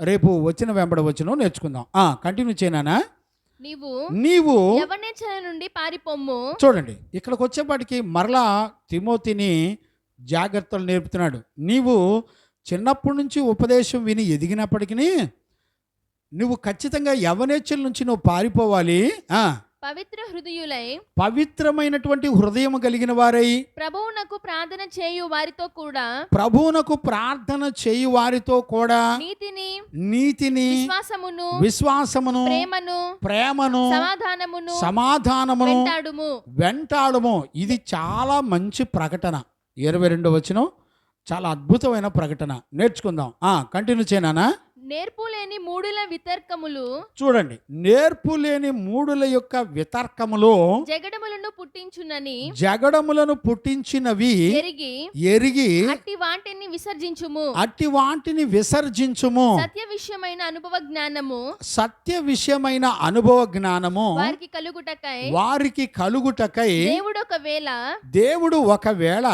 రేపు వచ్చిన వెంబడ వచ్చిన నేర్చుకుందాం. కంటిన్యూ చేయనా? నీవు యవ్వనేచ్ఛల నుండి పారిపోమ్ము. చూడండి, ఇక్కడికి వచ్చేపాటికి మరలా తిమోతిని జాగ్రత్తలు నేర్పుతున్నాడు. నీవు చిన్నప్పటి నుంచి ఉపదేశం విని ఎదిగినప్పటికీ నువ్వు ఖచ్చితంగా యవ్వనేచ్ఛల నుంచి నువ్వు పారిపోవాలి. పవిత్ర హృదయులై, పవిత్రమైనటువంటి హృదయం కలిగిన వారై, ప్రభువునకు ప్రార్థన చేయు వారితో కూడా నీతిని విశ్వాసమును ప్రేమను సమాధానమును వెంటాడుము. ఇది చాలా మంచి ప్రకటన. 22వ వచనం చాలా అద్భుతమైన ప్రకటన. నేర్చుకుందాం. కంటిన్యూ చేయనా? నేర్పులేని మూడుల వితర్కములు. చూడండి, నేర్పులేని మూడుల యొక్క వితర్కములు జగడములను పుట్టించినవి ఎరిగి అట్టి వాటిని విసర్జించుము. సత్య విషయమైన అనుభవ జ్ఞానము వారికి కలుగుటకై దేవుడు ఒకవేళ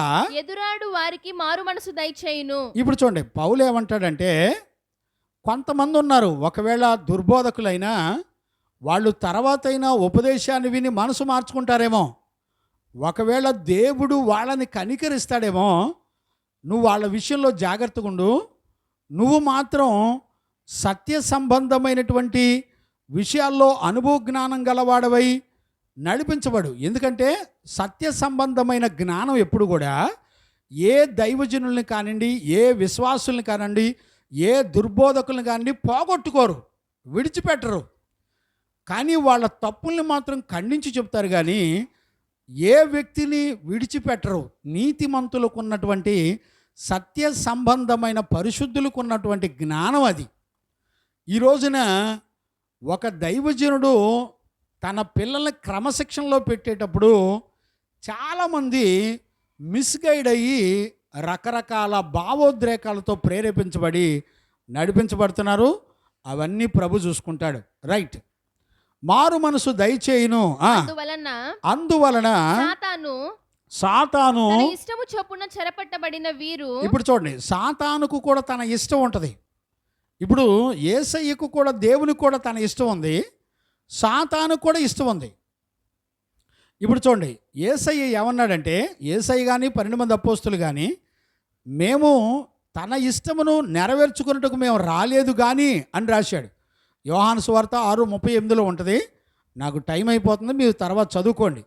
ఎదురాడు వారికి మారు మనసు దయచేయును. ఇప్పుడు చూడండి, పౌలు ఏమంటాడంటే, కొంతమంది ఉన్నారు, ఒకవేళ దుర్బోధకులైనా వాళ్ళు తర్వాతైనా ఉపదేశాన్ని విని మనసు మార్చుకుంటారేమో. ఒకవేళ దేవుడు వాళ్ళని కనికరిస్తాడేమో. నువ్వు వాళ్ళ విషయంలో జాగ్రత్తగా ఉండు. నువ్వు మాత్రం సత్య సంబంధమైనటువంటి విషయాల్లో అనుభవ జ్ఞానం గలవాడవై నడిపించబడు. ఎందుకంటే సత్య సంబంధమైన జ్ఞానం ఎప్పుడు కూడా ఏ దైవజనుల్ని కానివ్వండి, ఏ విశ్వాసుల్ని కానివ్వండి, ఏ దుర్బోధకులను కానీ పోగొట్టుకోరు, విడిచిపెట్టరు. కానీ వాళ్ళ తప్పుల్ని మాత్రం ఖండించి చెప్తారు. కానీ ఏ వ్యక్తిని విడిచిపెట్టరు. నీతిమంతులకు ఉన్నటువంటి సత్య సంబంధమైన పరిశుద్ధులకు ఉన్నటువంటి జ్ఞానం అది. ఈ రోజున ఒక దైవజనుడు తన పిల్లల్ని క్రమశిక్షణలో పెట్టేటప్పుడు చాలామంది మిస్గైడ్ అయ్యి రకరకాల భావోద్రేకాలతో ప్రేరేపించబడి నడిపించబడుతున్నారు. అవన్నీ ప్రభు చూసుకుంటాడు. రైట్. మారు మనసు దయచేయును. అందువలన సాతాను తన ఇష్టము చొప్పున చెరపట్టబడిన వీరు. ఇప్పుడు చూడండి, సాతానుకు కూడా తన ఇష్టం ఉంటుంది. ఇప్పుడు యేసయ్యకు కూడా, దేవునికి కూడా తన ఇష్టం ఉంది, సాతానుకు కూడా ఇష్టం ఉంది. ఇప్పుడు చూడండి, యేసయ్య ఏమన్నాడంటే, యేసయ్య కానీ 12 మంది అపోస్తులు కానీ, మేము తన ఇష్టమును నెరవేర్చుకున్నట్టుకు మేము రాలేదు కానీ అని రాశాడు. యోహాను సువార్త 6:38 ఉంటుంది. నాకు టైం అయిపోతుంది, మీరు తర్వాత చదువుకోండి.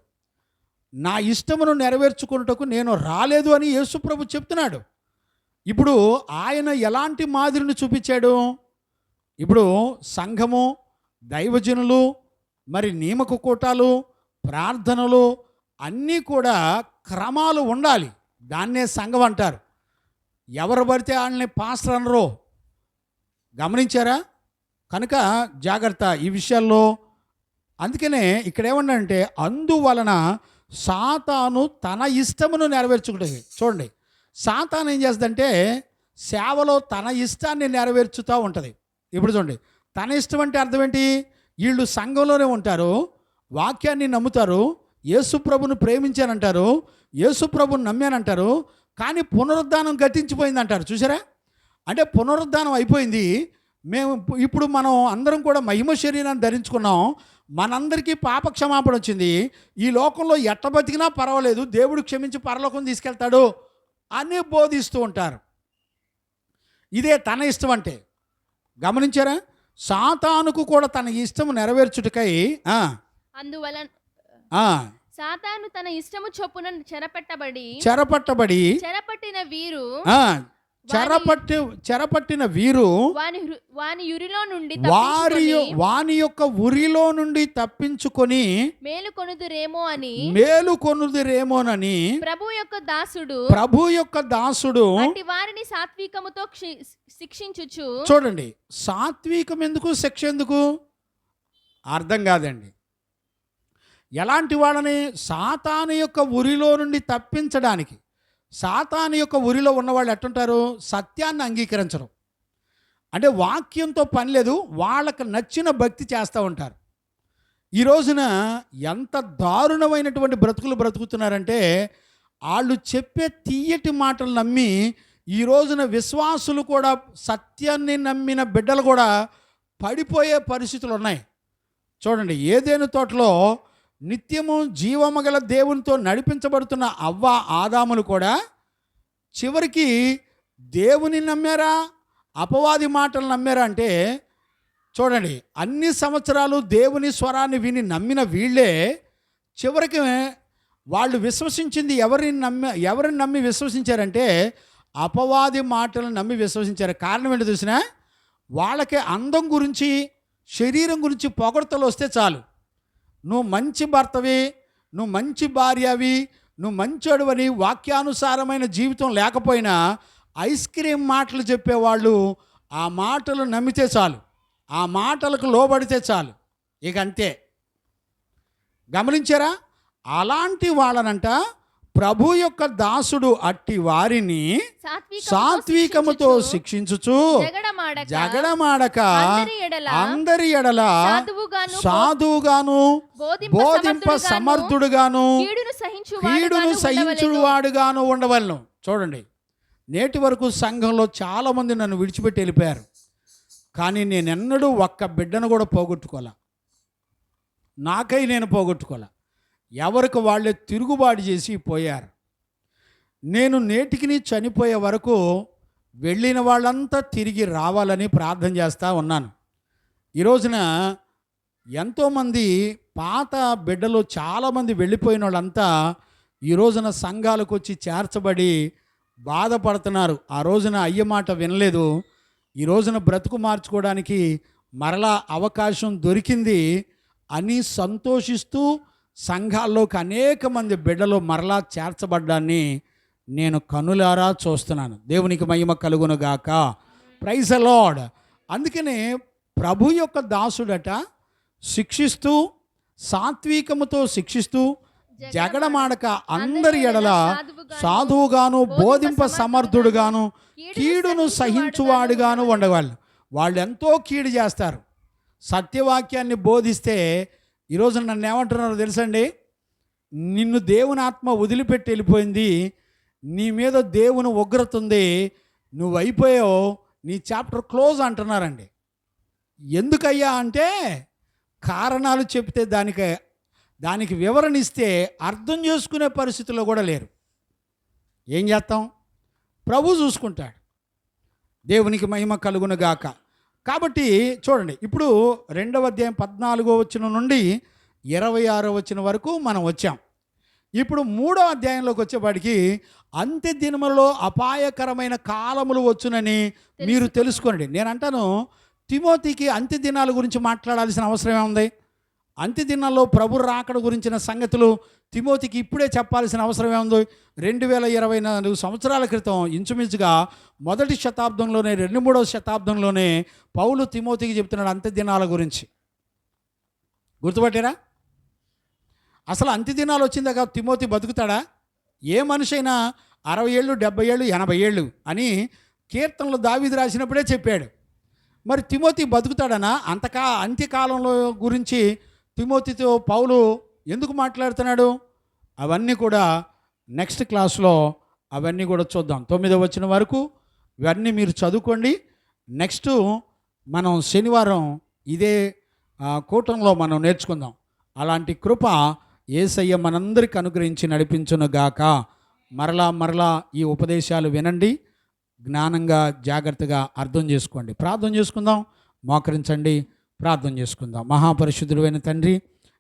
నా ఇష్టమును నెరవేర్చుకున్నట్టుకు నేను రాలేదు అని యేసు ప్రభు చెప్తున్నాడు. ఇప్పుడు ఆయన ఎలాంటి మాదిరిని చూపించాడు? ఇప్పుడు సంఘము, దైవజనులు, మరి నియామక కూటాలు, ప్రార్థనలు అన్నీ కూడా క్రమాలు ఉండాలి. దాన్నే సంఘం అంటారు. ఎవరు పడితే వాళ్ళని పాస్టర్ అనరు. గమనించారా? కనుక జాగ్రత్త ఈ విషయాల్లో. అందుకనే ఇక్కడ ఏమన్నాడంటే, అందువలన సాతాను తన ఇష్టమును నెరవేర్చుకుంటుంది. చూడండి, సాతాను ఏం చేస్తుందంటే సేవలో తన ఇష్టాన్ని నెరవేర్చుతూ ఉంటుంది. ఇప్పుడు చూడండి, తన ఇష్టం అంటే అర్థం ఏంటి? వీళ్ళు సంఘంలోనే ఉంటారు, వాక్యాన్ని నమ్ముతారు, యేసు ప్రభును ప్రేమించానంటారు, యేసు ప్రభుని నమ్మానంటారు, కానీ పునరుద్ధానం గతించిపోయింది అంటారు. చూసారా? అంటే పునరుద్ధానం అయిపోయింది, ఇప్పుడు మనం అందరం కూడా మహిమ శరీరాన్ని ధరించుకున్నాం, మనందరికీ పాప క్షమాపణ వచ్చింది, ఈ లోకంలో ఎట్ట బతికినా పర్వాలేదు, దేవుడు క్షమించి పరలోకం తీసుకెళ్తాడు అని బోధిస్తూ ఉంటారు. ఇదే తన ఇష్టం అంటే. గమనించారా? సాతానుకు కూడా తన ఇష్టం నెరవేర్చుటకై అందువలన సాతాను తన ఇష్టము చొప్పున చెరపట్టిన వీరు చెరపట్టిన వీరు వాని యురిలో నుండి వాని యొక్క ఉరిలో నుండి తప్పించుకొని మేలుకొనుదురేమోనని ప్రభు యొక్క దాసుడు వారిని సాత్వికముతో శిక్షించుచు. చూడండి, సాత్వికం ఎందుకు, శిక్ష ఎందుకు అర్థం కాదండి. ఎలాంటి వాళ్ళని? సాతాను యొక్క ఉరిలో నుండి తప్పించడానికి. సాతాను యొక్క ఉరిలో ఉన్నవాళ్ళు ఎట్టుంటారు? సత్యాన్ని అంగీకరించరు. అంటే వాక్యంతో పని లేదు, వాళ్ళకు నచ్చిన భక్తి చేస్తూ ఉంటారు. ఈ రోజున ఎంత దారుణమైనటువంటి బ్రతుకులు బ్రతుకుతున్నారంటే, వాళ్ళు చెప్పే తీయటి మాటలు నమ్మి ఈ రోజున విశ్వాసులు కూడా, సత్యాన్ని నమ్మిన బిడ్డలు కూడా పడిపోయే పరిస్థితులు ఉన్నాయి. చూడండి, ఏదేను తోటలో నిత్యము జీవమగల దేవునితో నడిపించబడుతున్న అవ్వ, ఆదాములు కూడా చివరికి దేవుని నమ్మారా, అపవాది మాటలు నమ్మారా అంటే, చూడండి, అన్ని సంవత్సరాలు దేవుని స్వరాన్ని విని నమ్మిన వీళ్ళే చివరికి వాళ్ళు విశ్వసించింది ఎవరిని నమ్మి విశ్వసించారంటే, అపవాది మాటలను నమ్మి విశ్వసించారు. కారణం ఏంటో తెలిసినా? వాళ్ళకి అందం గురించి, శరీరం గురించి పొగడ్తలు వస్తే చాలు. నువ్వు మంచి భర్తవి, నువ్వు మంచి భార్యవి, నువ్వు మంచోడువని వాక్యానుసారమైన జీవితం లేకపోయినా ఐస్ క్రీమ్ మాటలు చెప్పేవాళ్ళు ఆ మాటలు నమ్మితే చాలు, ఆ మాటలకు లోబడితే చాలు, ఇక అంతే. గమనించారా? అలాంటి వాళ్ళనంట ప్రభు యొక్క దాసుడు అట్టి వారిని సాత్వికముతో శిక్షించుచు జగడమాడక అందరి ఎడల సాధువుగాను బోధింప సమర్థుడుగాను కీడును సహించువాడుగాను ఉండవలను. చూడండి, నేటి వరకు సంఘంలో చాలామంది నన్ను విడిచిపెట్టి వెళ్ళిపోయారు, కానీ నేనెన్నడూ ఒక్క బిడ్డను కూడా పోగొట్టుకోలే. నాకై నేను పోగొట్టుకోలే. ఎవరికి వాళ్ళే తిరుగుబాటు చేసి పోయారు. నేను నేటికి చనిపోయే వరకు వెళ్ళిన వాళ్ళంతా తిరిగి రావాలని ప్రార్థన చేస్తూ ఉన్నాను. ఈ రోజున ఎంతోమంది పాత బిడ్డలు చాలామంది వెళ్ళిపోయిన వాళ్ళంతా ఈ రోజున సంఘాలకు వచ్చి చేర్చబడి బాధపడుతున్నారు. ఆ రోజున అయ్య మాట వినలేదు, ఈ రోజున బ్రతుకు మార్చుకోవడానికి మరలా అవకాశం దొరికింది అని సంతోషిస్తూ సంఘాల్లోకి అనేక మంది బిడ్డలు మరలా చేర్చబడ్డాన్ని నేను కనులారా చూస్తున్నాను. దేవునికి మహిమ కలుగునుగాక. Praise the lord. అందుకనే ప్రభు యొక్క దాసుడట శిక్షిస్తూ, సాత్వికముతో శిక్షిస్తూ జగడమాడక అందరి ఎడల సాధువుగాను బోధింప సమర్థుడుగాను కీడును సహించువాడుగాను ఉండేవాళ్ళు. వాళ్ళు ఎంతో కీడు చేస్తారు. సత్యవాక్యాన్ని బోధిస్తే ఈరోజు నన్ను ఏమంటున్నారో తెలుసండి, నిన్ను దేవుని ఆత్మ వదిలిపెట్టి వెళ్ళిపోయింది, నీ మీద దేవుని ఉగ్రత ఉంది, నువ్వు అయిపోయావు, నీ చాప్టర్ క్లోజ్ అంటున్నారండి. ఎందుకయ్యా అంటే కారణాలు చెప్తే దానికి వివరణ ఇస్తే అర్థం చేసుకునే పరిస్థితుల్లో కూడా లేరు. ఏం చేస్తాం? ప్రభు చూసుకుంటాడు. దేవునికి మహిమ కలుగును గాక. కాబట్టి చూడండి, ఇప్పుడు 2వ అధ్యాయం 14వ వచనం నుండి 26వ వచనం వరకు మనం వచ్చాం. ఇప్పుడు 3వ అధ్యాయంలోకి వచ్చేవాడికి అంత్య దినములలో అపాయకరమైన కాలములు వచ్చునని మీరు తెలుసుకోండి. నేను అంటాను, తిమోతికి అంత్య దినాల గురించి మాట్లాడాల్సిన అవసరం ఏముంది? అంత్య దినాల్లో ప్రభు రాకడ గురించిన సంగతులు తిమోతికి ఇప్పుడే చెప్పాల్సిన అవసరం ఏముంది? 2024 సంవత్సరాల క్రితం ఇంచుమించుగా మొదటి శతాబ్దంలోనే 2-3వ శతాబ్దంలోనే పౌలు తిమోతికి చెప్తున్నాడు అంత్య దినాల గురించి. గుర్తుపట్టారా? అసలు అంత్య దినాలు వచ్చిందాక తిమోతి బతుకుతాడా? ఏ మనిషి అయినా 60 ఏళ్ళు, 70 ఏళ్ళు, 80 ఏళ్ళు అని కీర్తనలు దావీదు రాసినప్పుడే చెప్పాడు. మరి తిమోతి బతుకుతాడనా? అంత్యకాలంలో గురించి తిమోతితో పౌలు ఎందుకు మాట్లాడుతున్నాడు? అవన్నీ కూడా నెక్స్ట్ క్లాస్లో అవన్నీ కూడా చూద్దాం. 9వ వచనం వరకు ఇవన్నీ మీరు చదువుకోండి. నెక్స్ట్ మనం శనివారం ఇదే కూటంలో మనం నేర్చుకుందాం. అలాంటి కృప యేసయ్య మనందరికి అనుగ్రహించి నడిపించును గాక. మరలా ఈ ఉపదేశాలు వినండి, జ్ఞానంగా జాగ్రత్తగా అర్థం చేసుకోండి. ప్రార్థన చేసుకుందాం. మోకరించండి, ప్రార్థన చేసుకుందాం. మహాపరిశుద్ధుడైన తండ్రి,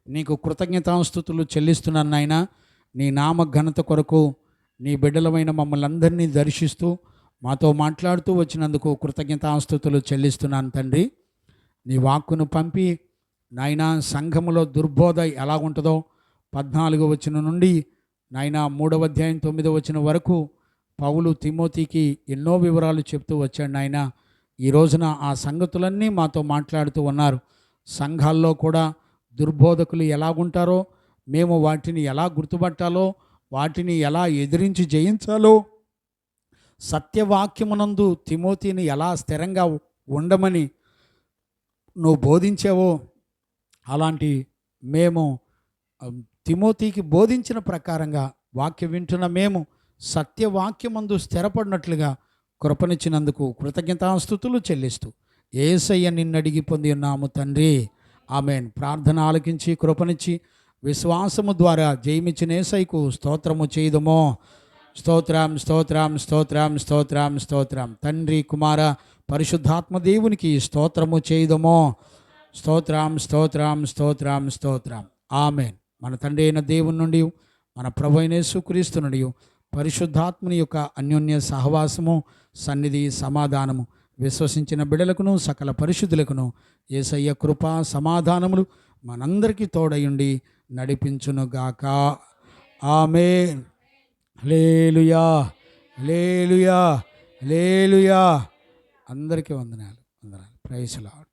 నీకు కృతజ్ఞతాస్తుతులు చెల్లిస్తున్నాను నాయన. నీ నామ ఘనత కొరకు నీ బిడ్డలమైన మమ్మల్ని అందరినీ దర్శిస్తూ మాతో మాట్లాడుతూ వచ్చినందుకు కృతజ్ఞతాస్తుతులు చెల్లిస్తున్నాను తండ్రి. నీ వాక్కును పంపి నాయన సంఘములో దుర్బోధ ఎలా ఉంటుందో 14వ వచనం నుండి నాయన 3వ అధ్యాయం 9వ వచనం వరకు పౌలు తిమోతికి ఎన్నో వివరాలు చెప్తూ వచ్చాడు నాయన. ఈ రోజున ఆ సంగతులన్నీ మాతో మాట్లాడుతూ ఉన్నారు. సంఘాల్లో కూడా దుర్బోధకులు ఎలాగుంటారో, మేము వాటిని ఎలా గుర్తుపట్టాలో, వాటిని ఎలా ఎదిరించి జయించాలో, సత్యవాక్యమునందు తిమోతిని ఎలా స్థిరంగా ఉండమని నువ్వు బోధించావో అలాంటి మేము తిమోతికి బోధించిన ప్రకారంగా వాక్యం వింటున్న మేము సత్యవాక్యమందు స్థిరపడినట్లుగా కృపనిచ్చినందుకు కృతజ్ఞతాస్తుతులు చెల్లిస్తూ యేసయ్య నిన్నడిగి పొంది ఉన్నాము తండ్రి. ఆమేన్. ప్రార్థన ఆలకించి కృపనిచ్చి విశ్వాసము ద్వారా జయమిచ్చిన యేసయ్యకు స్తోత్రము చేయుదమో. స్తోత్రం స్తోత్రం స్తోత్రం స్తోత్రం స్తోత్రం. తండ్రి కుమార పరిశుద్ధాత్మ దేవునికి స్తోత్రము చేయుదమో. స్తోత్రం స్తోత్రం స్తోత్రం స్తోత్రం. ఆమేన్. మన తండ్రి అయిన దేవుని నుండి, మన ప్రభు అయిన యేసుక్రీస్తు నుండి పరిశుద్ధాత్మని యొక్క అన్యోన్య సహవాసము, సన్నిధి, సమాధానము విశ్వసించిన బిడ్డలకును సకల పరిశుద్ధులకును యేసయ్య కృప సమాధానములు మనందరికీ తోడయుండి నడిపించునుగాక. ఆమేన్. హల్లెలూయా హల్లెలూయా హల్లెలూయా. అందరికీ వందనాలు. Praise the lord.